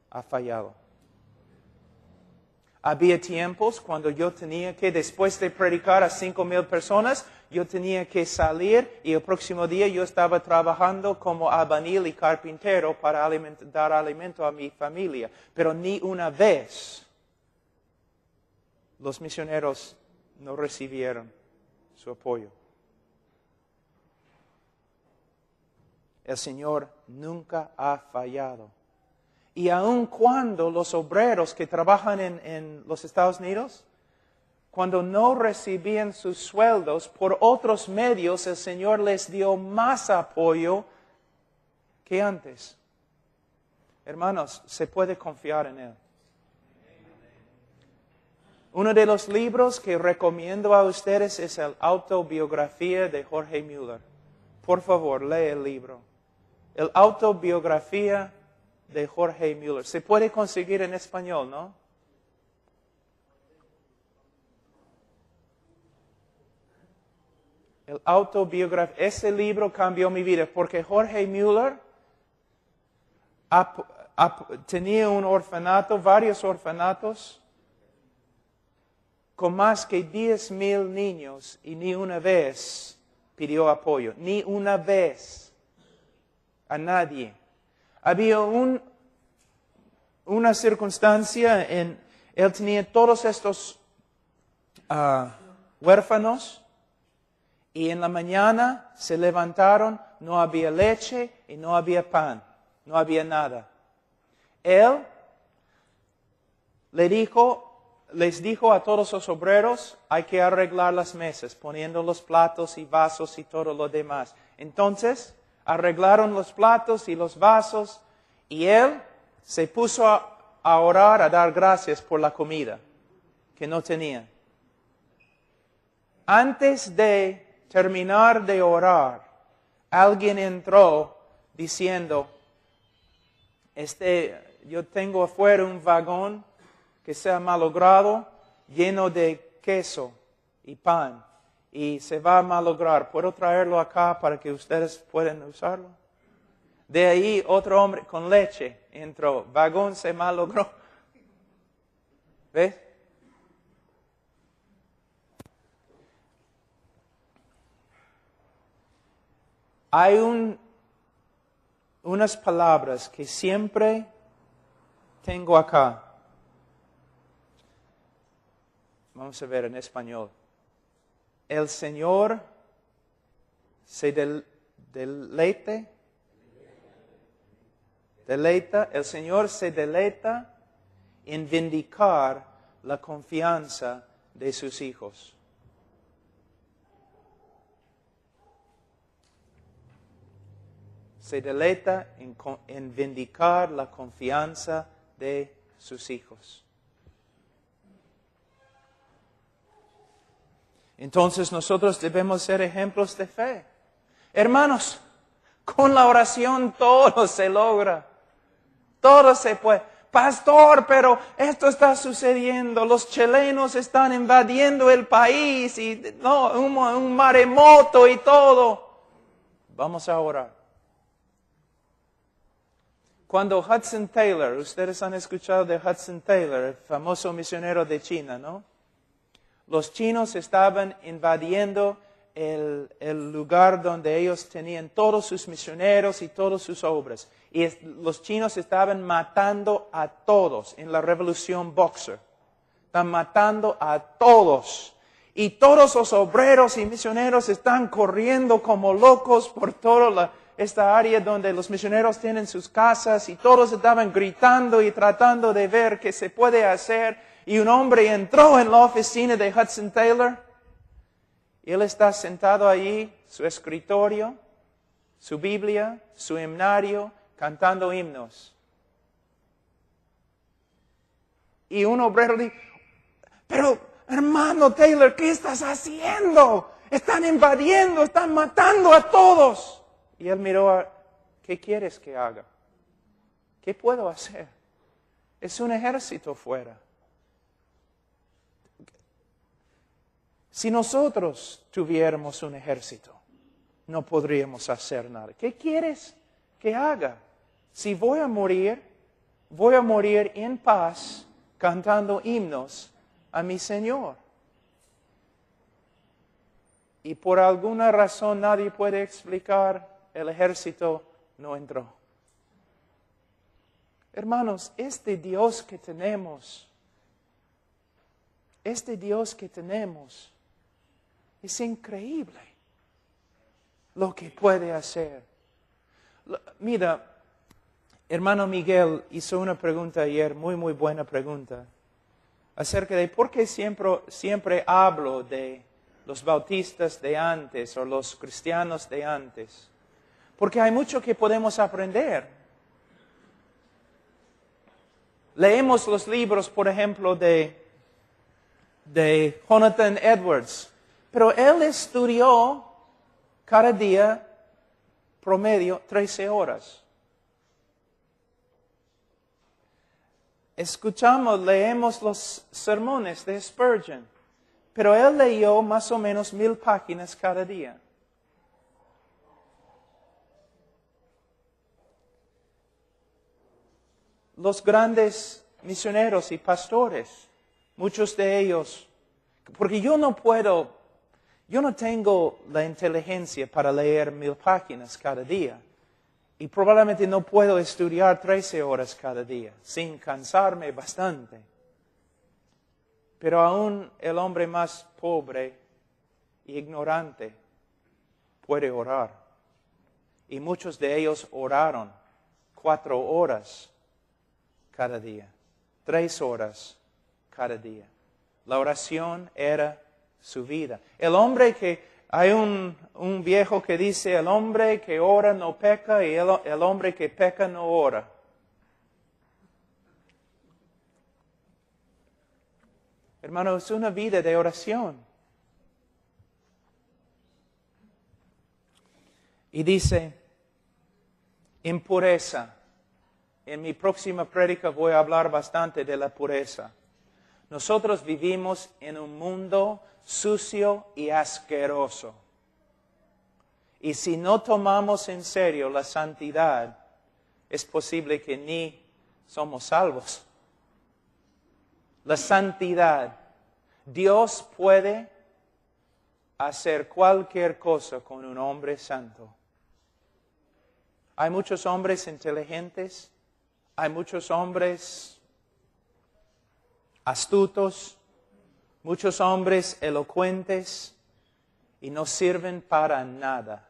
ha fallado. Había tiempos cuando yo tenía que, después de predicar a 5,000 personas, yo tenía que salir y el próximo día yo estaba trabajando como albañil y carpintero para dar alimento a mi familia. Pero ni una vez los misioneros no recibieron su apoyo. El Señor nunca ha fallado. Y aun cuando los obreros que trabajan en los Estados Unidos, cuando no recibían sus sueldos por otros medios, el Señor les dio más apoyo que antes. Hermanos, se puede confiar en Él. Uno de los libros que recomiendo a ustedes es la autobiografía de Jorge Mueller. Por favor, lee el libro. La autobiografía de Jorge Mueller. Se puede conseguir en español, ¿no? El autobiografía. Ese libro cambió mi vida porque Jorge Mueller tenía un orfanato, varios orfanatos, con más que 10,000 niños y ni una vez pidió apoyo. Ni una vez. A nadie. Había una circunstancia él tenía todos estos huérfanos y en la mañana se levantaron, no había leche y no había pan, no había nada. Él les dijo a todos los obreros, hay que arreglar las mesas, poniendo los platos y vasos y todo lo demás. Entonces, arreglaron los platos y los vasos y él se puso a orar, a dar gracias por la comida que no tenía. Antes de terminar de orar, alguien entró diciendo, yo tengo afuera un vagón que se ha malogrado, lleno de queso y pan. Y se va a malograr. ¿Puedo traerlo acá para que ustedes puedan usarlo? De ahí otro hombre con leche entró. Vagón se malogró. ¿Ves? Hay unas palabras que siempre tengo acá. Vamos a ver en español. El Señor se deleita, el Señor se deleita en vindicar la confianza de sus hijos. Se deleita en vindicar la confianza de sus hijos. Entonces nosotros debemos ser ejemplos de fe. Hermanos, con la oración todo se logra. Todo se puede. Pastor, pero esto está sucediendo. Los chilenos están invadiendo el país y un maremoto y todo. Vamos a orar. Cuando Hudson Taylor, ustedes han escuchado de Hudson Taylor, el famoso misionero de China, ¿no? Los chinos estaban invadiendo el lugar donde ellos tenían todos sus misioneros y todas sus obras. Y los chinos estaban matando a todos en la revolución Boxer. Están matando a todos. Y todos los obreros y misioneros están corriendo como locos por toda esta área donde los misioneros tienen sus casas y todos estaban gritando y tratando de ver qué se puede hacer. Y un hombre entró en la oficina de Hudson Taylor. Y él está sentado allí, su escritorio, su Biblia, su himnario, cantando himnos. Y un obrero dijo, pero hermano Taylor, ¿qué estás haciendo? Están invadiendo, están matando a todos. Y él miró, ¿qué quieres que haga? ¿Qué puedo hacer? Es un ejército fuera. Si nosotros tuviéramos un ejército, no podríamos hacer nada. ¿Qué quieres que haga? Si voy a morir en paz, cantando himnos a mi Señor. Y por alguna razón nadie puede explicar, el ejército no entró. Hermanos, este Dios que tenemos es increíble lo que puede hacer. Mira, hermano Miguel hizo una pregunta ayer, muy buena pregunta, acerca de por qué siempre hablo de los bautistas de antes o los cristianos de antes. Porque hay mucho que podemos aprender. Leemos los libros, por ejemplo, de Jonathan Edwards, pero él estudió cada día promedio 13 horas. Leemos los sermones de Spurgeon, pero él leyó más o menos 1000 páginas cada día. Los grandes misioneros y pastores, muchos de ellos, porque yo no tengo la inteligencia para leer 1000 páginas cada día. Y probablemente no puedo estudiar 13 horas cada día, sin cansarme bastante. Pero aún el hombre más pobre e ignorante puede orar. Y muchos de ellos oraron 4 horas cada día, 3 horas cada día. La oración era su vida. Hay un viejo que dice, el hombre que ora no peca y el hombre que peca no ora. Hermano, es una vida de oración. Y dice, impureza. En mi próxima prédica voy a hablar bastante de la pureza. Nosotros vivimos en un mundo sucio y asqueroso. Y si no tomamos en serio la santidad, es posible que ni somos salvos. La santidad. Dios puede hacer cualquier cosa con un hombre santo. Hay muchos hombres inteligentes, hay muchos hombres astutos, muchos hombres elocuentes y no sirven para nada.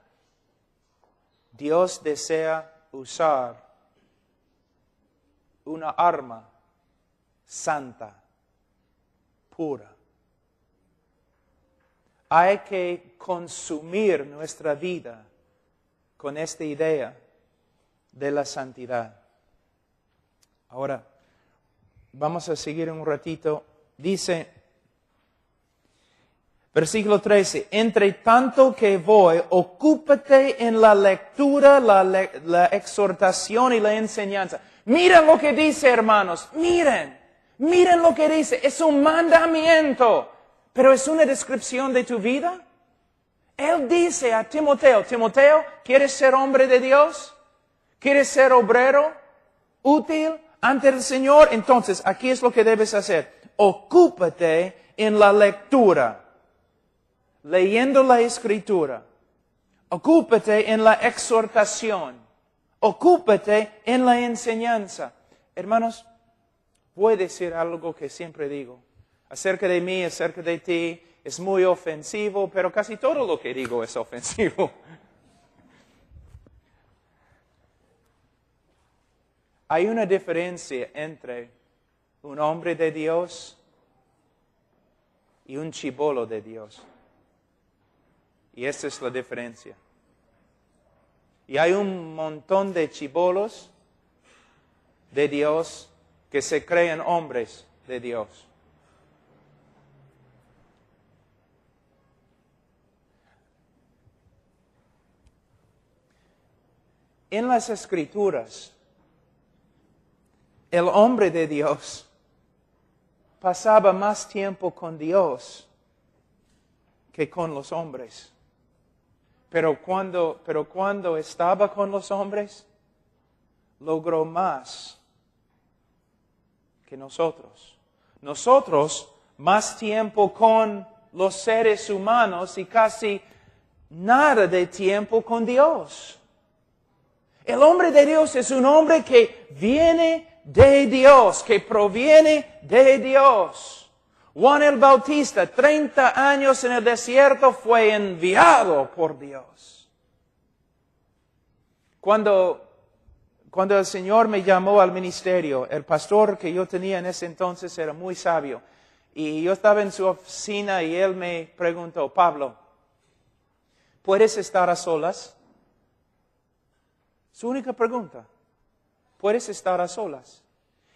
Dios desea usar una arma santa, pura. Hay que consumir nuestra vida con esta idea de la santidad. Ahora, vamos a seguir un ratito. Dice, versículo 13, entre tanto que voy, ocúpate en la lectura, la exhortación y la enseñanza. Miren lo que dice, hermanos, miren lo que dice. Es un mandamiento, pero es una descripción de tu vida. Él dice a Timoteo, Timoteo, ¿quieres ser hombre de Dios? ¿Quieres ser obrero útil ante el Señor? Entonces, aquí es lo que debes hacer. Ocúpate en la lectura, leyendo la Escritura. Ocúpate en la exhortación. Ocúpate en la enseñanza. Hermanos, voy a decir algo que siempre digo. acerca de mí, acerca de ti, es muy ofensivo, pero casi todo lo que digo es ofensivo. Hay una diferencia entre un hombre de Dios y un chibolo de Dios. Y esa es la diferencia. Y hay un montón de chibolos de Dios que se creen hombres de Dios. En las Escrituras, el hombre de Dios pasaba más tiempo con Dios que con los hombres. Pero cuando estaba con los hombres, logró más que nosotros. Nosotros, más tiempo con los seres humanos y casi nada de tiempo con Dios. El hombre de Dios es un hombre que viene de Dios, que proviene de Dios. Juan el Bautista, 30 años en el desierto, fue enviado por Dios. Cuando el Señor me llamó al ministerio, el pastor que yo tenía en ese entonces era muy sabio. Y yo estaba en su oficina y él me preguntó, Pablo, ¿puedes estar a solas? Su única pregunta, ¿puedes estar a solas?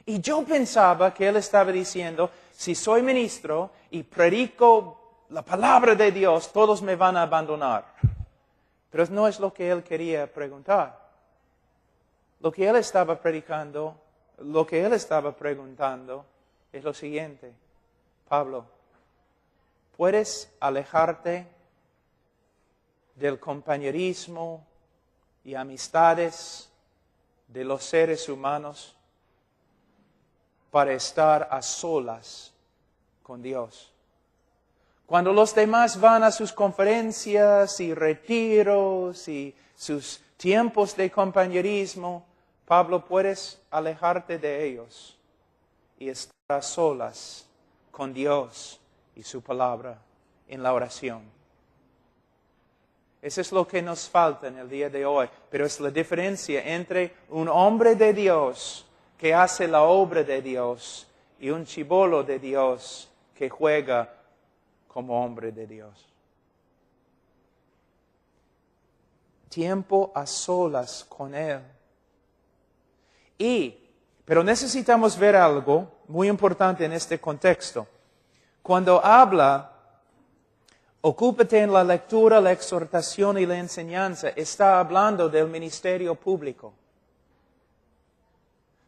Y yo pensaba que él estaba diciendo, si soy ministro y predico la palabra de Dios, todos me van a abandonar. Pero no es lo que él quería preguntar. Lo que él estaba predicando, lo que él estaba preguntando es lo siguiente. Pablo, ¿puedes alejarte del compañerismo y amistades de los seres humanos para estar a solas con Dios? Cuando los demás van a sus conferencias y retiros y sus tiempos de compañerismo, Pablo, puedes alejarte de ellos y estar a solas con Dios y su palabra en la oración. Eso es lo que nos falta en el día de hoy. Pero es la diferencia entre un hombre de Dios que hace la obra de Dios y un chibolo de Dios que juega como hombre de Dios. Tiempo a solas con Él. Pero necesitamos ver algo muy importante en este contexto. Cuando habla, ocúpate en la lectura, la exhortación y la enseñanza, está hablando del ministerio público.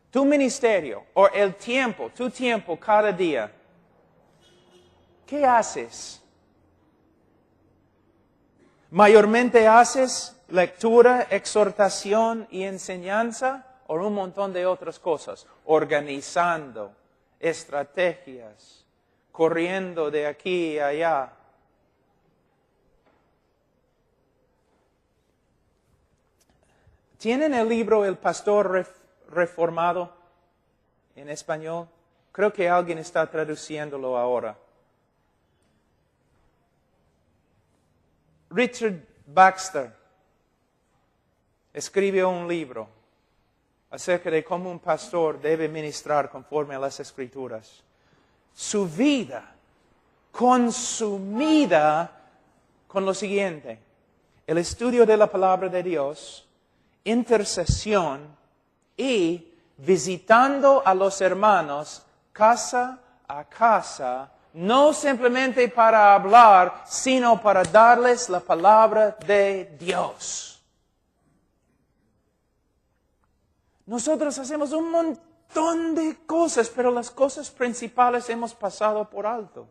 Tu ministerio, o el tiempo, tu tiempo cada día, ¿qué haces? ¿Mayormente haces lectura, exhortación y enseñanza o un montón de otras cosas? Organizando estrategias, corriendo de aquí a allá. ¿Tienen el libro El Pastor Reformado en español? Creo que alguien está traduciéndolo ahora. Richard Baxter escribió un libro acerca de cómo un pastor debe ministrar conforme a las Escrituras. Su vida consumida con lo siguiente: el estudio de la palabra de Dios, intercesión y visitando a los hermanos casa a casa, no simplemente para hablar, sino para darles la palabra de Dios. Nosotros hacemos un montón de cosas, pero las cosas principales hemos pasado por alto.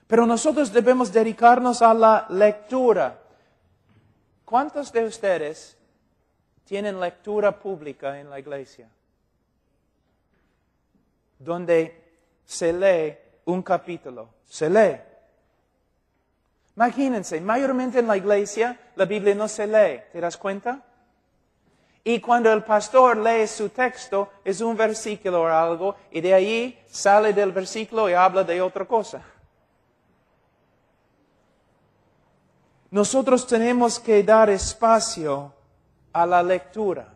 Pero nosotros debemos dedicarnos a la lectura. ¿Cuántos de ustedes tienen lectura pública en la iglesia? Donde se lee un capítulo. Se lee. Imagínense, mayormente en la iglesia la Biblia no se lee. ¿Te das cuenta? Y cuando el pastor lee su texto, es un versículo o algo, y de ahí sale del versículo y habla de otra cosa. Nosotros tenemos que dar espacio a la lectura,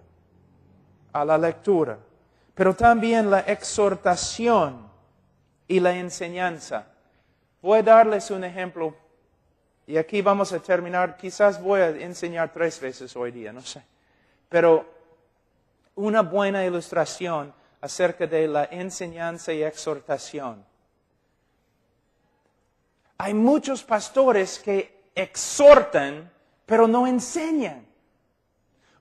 pero también la exhortación y la enseñanza. Voy a darles un ejemplo, y aquí vamos a terminar. Quizás voy a enseñar 3 veces hoy día, no sé. Pero una buena ilustración acerca de la enseñanza y exhortación. Hay muchos pastores que exhortan, pero no enseñan.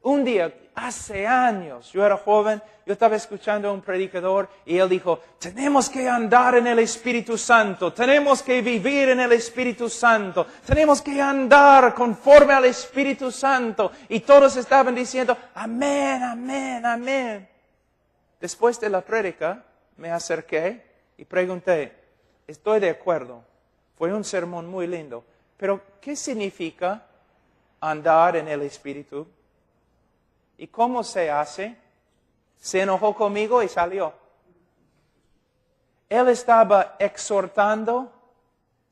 Un día, hace años, yo era joven, yo estaba escuchando a un predicador y él dijo, tenemos que andar en el Espíritu Santo, tenemos que vivir en el Espíritu Santo, tenemos que andar conforme al Espíritu Santo. Y todos estaban diciendo, amén, amén, amén. Después de la prédica, me acerqué y pregunté, estoy de acuerdo, fue un sermón muy lindo, pero ¿qué significa andar en el Espíritu? ¿Y cómo se hace? Se enojó conmigo y salió. Él estaba exhortando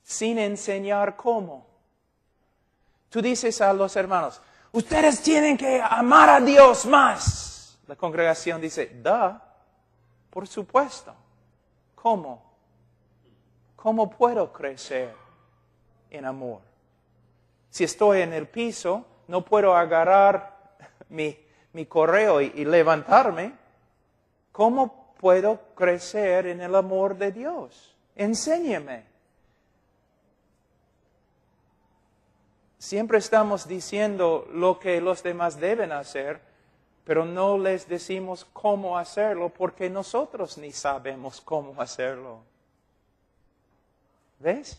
sin enseñar cómo. Tú dices a los hermanos, ustedes tienen que amar a Dios más. La congregación dice, por supuesto. ¿Cómo? ¿Cómo puedo crecer en amor? Si estoy en el piso, no puedo agarrar mi correo y levantarme. ¿Cómo puedo crecer en el amor de Dios? Enséñeme. Siempre estamos diciendo lo que los demás deben hacer, pero no les decimos cómo hacerlo porque nosotros ni sabemos cómo hacerlo. ¿Ves?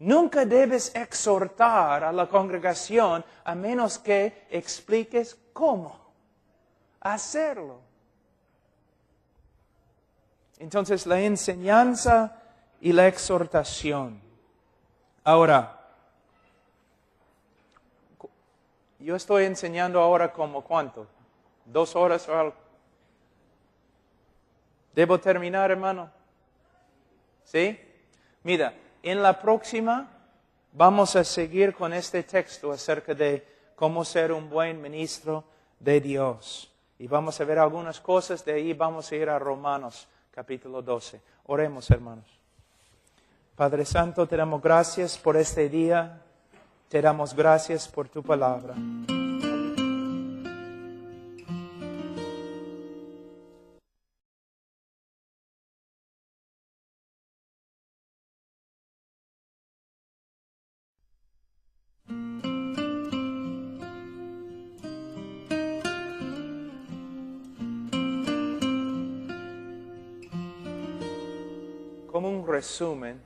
Nunca debes exhortar a la congregación a menos que expliques cómo hacerlo. Entonces, la enseñanza y la exhortación. Ahora, yo estoy enseñando ahora como ¿cuánto? 2 horas o algo. ¿Debo terminar, hermano? ¿Sí? Mira, en la próxima vamos a seguir con este texto acerca de cómo ser un buen ministro de Dios. Y vamos a ver algunas cosas, de ahí vamos a ir a Romanos capítulo 12. Oremos, hermanos. Padre Santo, te damos gracias por este día, te damos gracias por tu palabra. Como un resumen,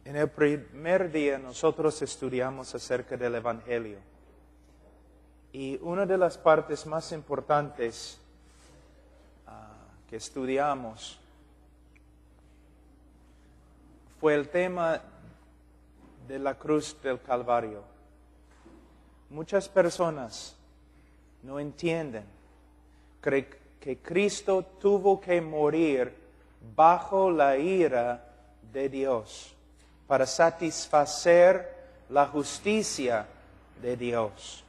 en el primer día nosotros estudiamos acerca del Evangelio. Y una de las partes más importantes que estudiamos fue el tema de la cruz del Calvario. Muchas personas no entienden que Cristo tuvo que morir bajo la ira de Dios para satisfacer la justicia de Dios.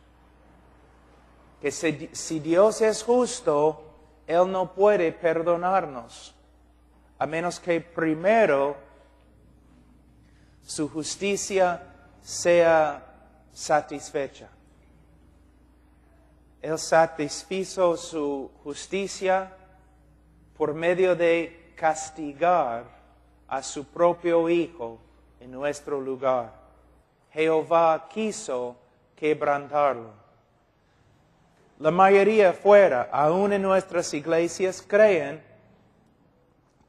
Que si Dios es justo, Él no puede perdonarnos, a menos que primero su justicia sea satisfecha. Él satisfizo su justicia por medio de castigar a su propio Hijo en nuestro lugar. Jehová quiso quebrantarlo. La mayoría fuera, aún en nuestras iglesias, cree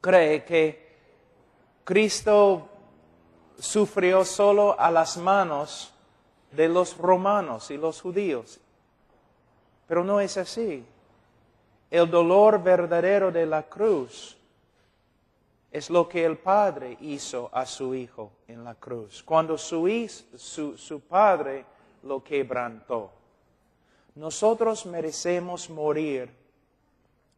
que Cristo sufrió solo a las manos de los romanos y los judíos. Pero no es así. El dolor verdadero de la cruz es lo que el Padre hizo a su Hijo en la cruz, cuando su Padre lo quebrantó. nosotros merecemos morir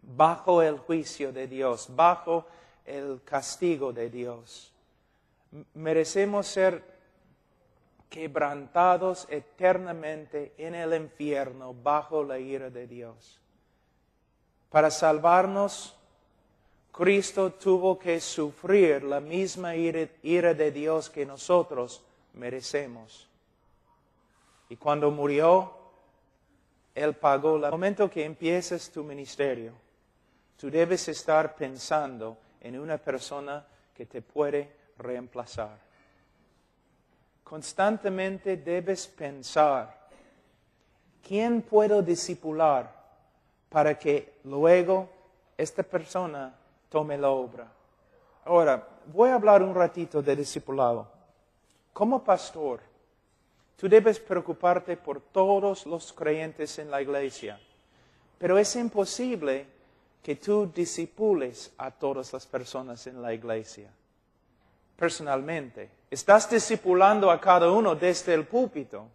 bajo el juicio de Dios, bajo el castigo de Dios. Merecemos ser quebrantados eternamente en el infierno bajo la ira de Dios. Para salvarnos, Cristo tuvo que sufrir la misma ira de Dios que nosotros merecemos. Y cuando murió, Él pagó. En el momento que empieces tu ministerio, tú debes estar pensando en una persona que te puede reemplazar. Constantemente debes pensar, ¿quién puedo discipular para que luego esta persona tome la obra? Ahora, voy a hablar un ratito de discipulado. Como pastor, tú debes preocuparte por todos los creyentes en la iglesia, pero es imposible que tú discipules a todas las personas en la iglesia. Personalmente, estás discipulando a cada uno desde el púlpito,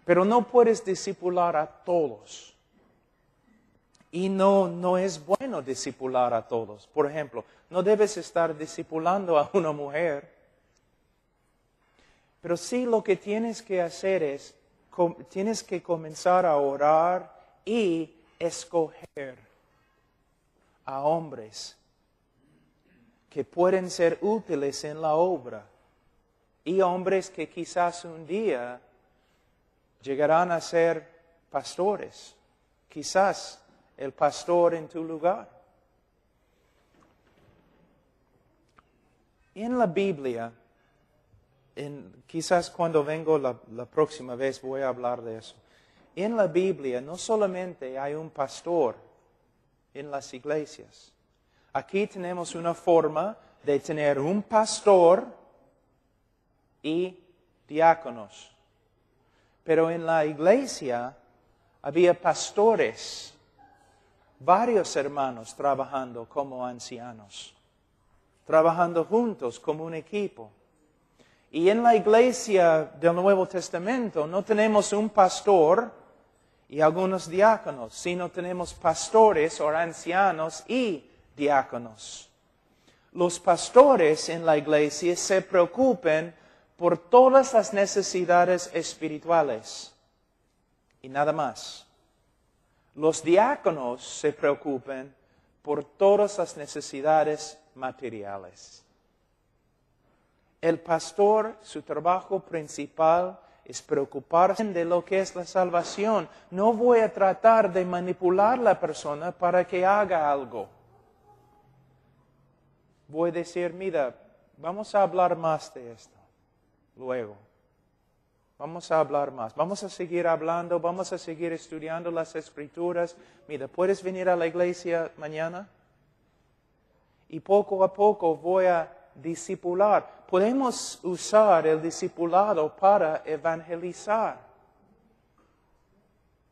pero no puedes discipular a todos. Y no es bueno discipular a todos. Por ejemplo, no debes estar discipulando a una mujer. Pero sí lo que tienes que hacer es, tienes que comenzar a orar y escoger a hombres que pueden ser útiles en la obra. Y hombres que quizás un día llegarán a ser pastores. Quizás el pastor en tu lugar. En la Biblia, quizás cuando vengo la próxima vez voy a hablar de eso. En la Biblia no solamente hay un pastor en las iglesias. Aquí tenemos una forma de tener un pastor y diáconos. Pero en la iglesia había pastores, varios hermanos trabajando como ancianos, trabajando juntos como un equipo. Y en la iglesia del Nuevo Testamento no tenemos un pastor y algunos diáconos, sino tenemos pastores o ancianos y diáconos. Los pastores en la iglesia se preocupan por todas las necesidades espirituales y nada más. Los diáconos se preocupan por todas las necesidades materiales. El pastor, su trabajo principal es preocuparse de lo que es la salvación. No voy a tratar de manipular a la persona para que haga algo. Voy a decir, mira, vamos a hablar más de esto luego. Vamos a hablar más. Vamos a seguir hablando, vamos a seguir estudiando las Escrituras. Mira, ¿puedes venir a la iglesia mañana? Y poco a poco voy a discipular. Podemos usar el discipulado para evangelizar.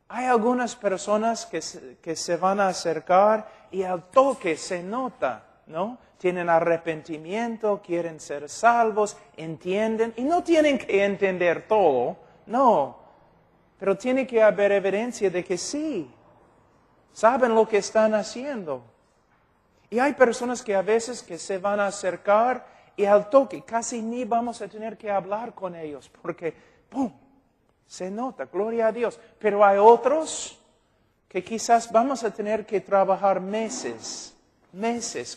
Hay algunas personas que se van a acercar y al toque se nota, ¿no? Tienen arrepentimiento, quieren ser salvos, entienden, y no tienen que entender todo, no. Pero tiene que haber evidencia de que sí, saben lo que están haciendo. Y hay personas que a veces que se van a acercar y al toque casi ni vamos a tener que hablar con ellos, porque ¡pum! Se nota, gloria a Dios. Pero hay otros que quizás vamos a tener que trabajar meses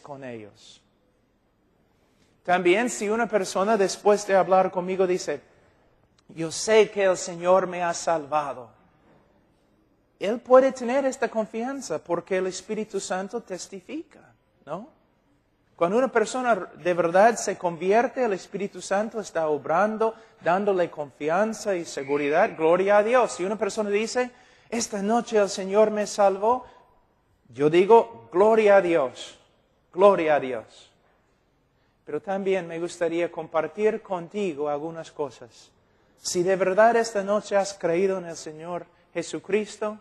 con ellos. También si una persona después de hablar conmigo dice, yo sé que el Señor me ha salvado, él puede tener esta confianza porque el Espíritu Santo testifica, ¿no? Cuando una persona de verdad se convierte, el Espíritu Santo está obrando, dándole confianza y seguridad, gloria a Dios. Si una persona dice, esta noche el Señor me salvó, yo digo, gloria a Dios, gloria a Dios. Pero también me gustaría compartir contigo algunas cosas. Si de verdad esta noche has creído en el Señor Jesucristo,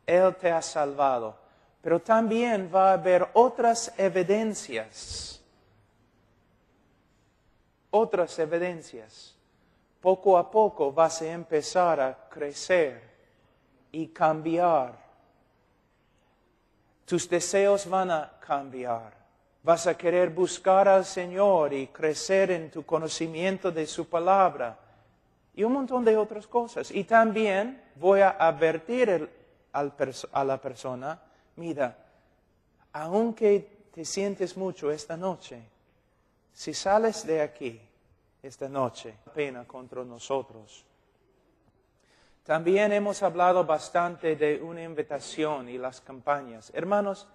Él te ha salvado. Pero también va a haber otras evidencias. Otras evidencias. Poco a poco vas a empezar a crecer y cambiar. Tus deseos van a cambiar. Vas a querer buscar al Señor y crecer en tu conocimiento de su palabra. Y un montón de otras cosas. Y también voy a advertir a la persona, mira, aunque te sientes mucho esta noche, si sales de aquí esta noche, pena contra nosotros. También hemos hablado bastante de una invitación y las campañas. Hermanos,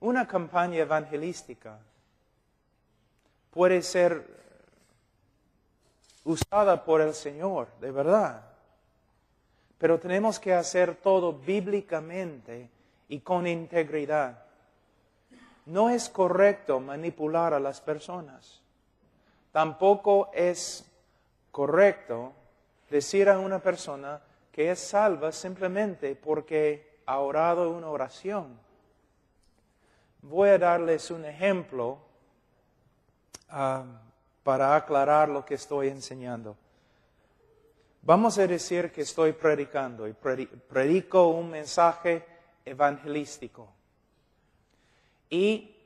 una campaña evangelística puede ser usada por el Señor, de verdad. Pero tenemos que hacer todo bíblicamente y con integridad. No es correcto manipular a las personas. Tampoco es correcto decir a una persona que es salva simplemente porque ha orado una oración. Voy a darles un ejemplo para aclarar lo que estoy enseñando. Vamos a decir que estoy predicando y predico un mensaje evangelístico. Y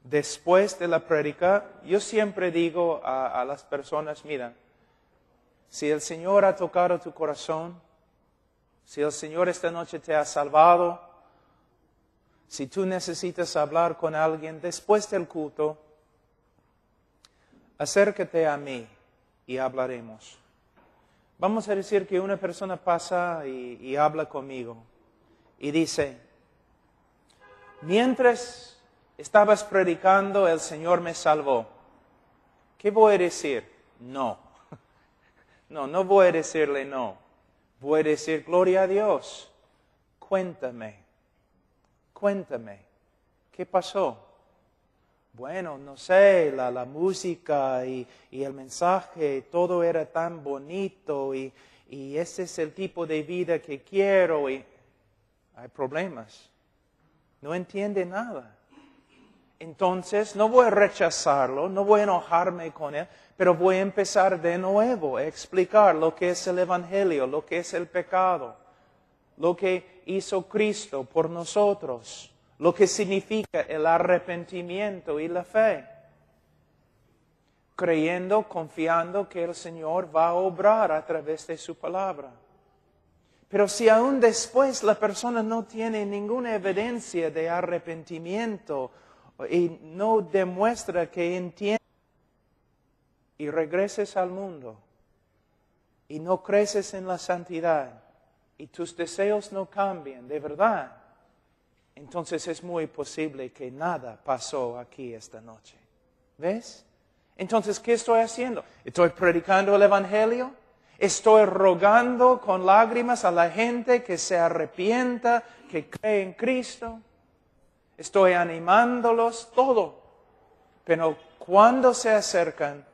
después de la prédica, yo siempre digo a las personas, mira, si el Señor ha tocado tu corazón, si el Señor esta noche te ha salvado, si tú necesitas hablar con alguien después del culto, acércate a mí y hablaremos. Vamos a decir que una persona pasa y habla conmigo y dice, mientras estabas predicando, el Señor me salvó. ¿Qué voy a decir? No. No voy a decirle no. Voy a decir, gloria a Dios. Cuéntame. ¿Qué pasó? Bueno, no sé, la música y el mensaje, todo era tan bonito y ese es el tipo de vida que quiero y hay problemas. No entiende nada. Entonces, no voy a rechazarlo, no voy a enojarme con él, pero voy a empezar de nuevo a explicar lo que es el Evangelio, lo que es el pecado, lo que hizo Cristo por nosotros, lo que significa el arrepentimiento y la fe. Creyendo, confiando que el Señor va a obrar a través de su palabra. Pero si aún después la persona no tiene ninguna evidencia de arrepentimiento y no demuestra que entiende y regreses al mundo y no creces en la santidad y tus deseos no cambian de verdad, entonces es muy posible que nada pasó aquí esta noche. ¿Ves? Entonces, ¿qué estoy haciendo? ¿Estoy predicando el Evangelio? ¿Estoy rogando con lágrimas a la gente que se arrepienta, que cree en Cristo? Estoy animándolos, todo. Pero cuando se acercan,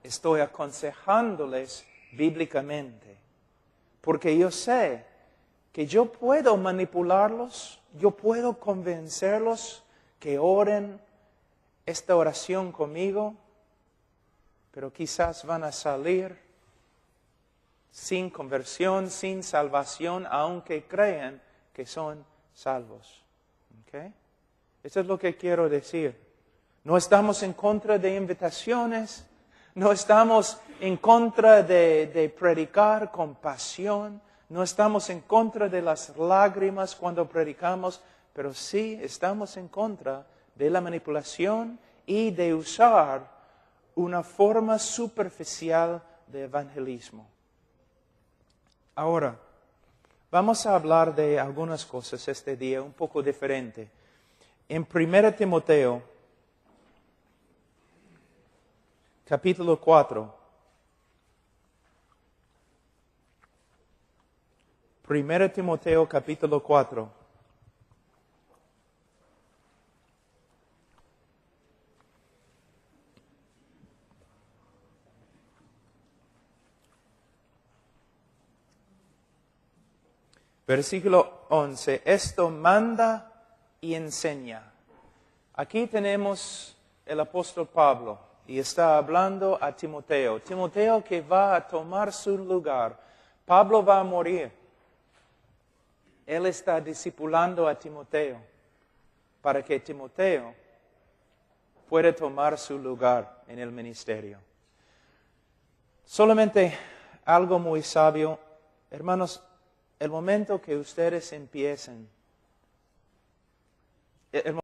estoy aconsejándoles bíblicamente. Porque yo sé que yo puedo manipularlos, yo puedo convencerlos que oren esta oración conmigo, pero quizás van a salir sin conversión, sin salvación, aunque crean que son salvos. ¿Okay? Eso es lo que quiero decir. No estamos en contra de invitaciones, no estamos en contra de predicar con pasión, no estamos en contra de las lágrimas cuando predicamos, pero sí estamos en contra de la manipulación y de usar una forma superficial de evangelismo. Ahora, vamos a hablar de algunas cosas este día un poco diferente. En 1 Timoteo, capítulo 4. 1 Timoteo, capítulo 4. Versículo 11, esto manda y enseña. Aquí tenemos el apóstol Pablo y está hablando a Timoteo. Timoteo que va a tomar su lugar. Pablo va a morir. Él está discipulando a Timoteo para que Timoteo pueda tomar su lugar en el ministerio. Solamente algo muy sabio, hermanos, el momento que ustedes empiecen, el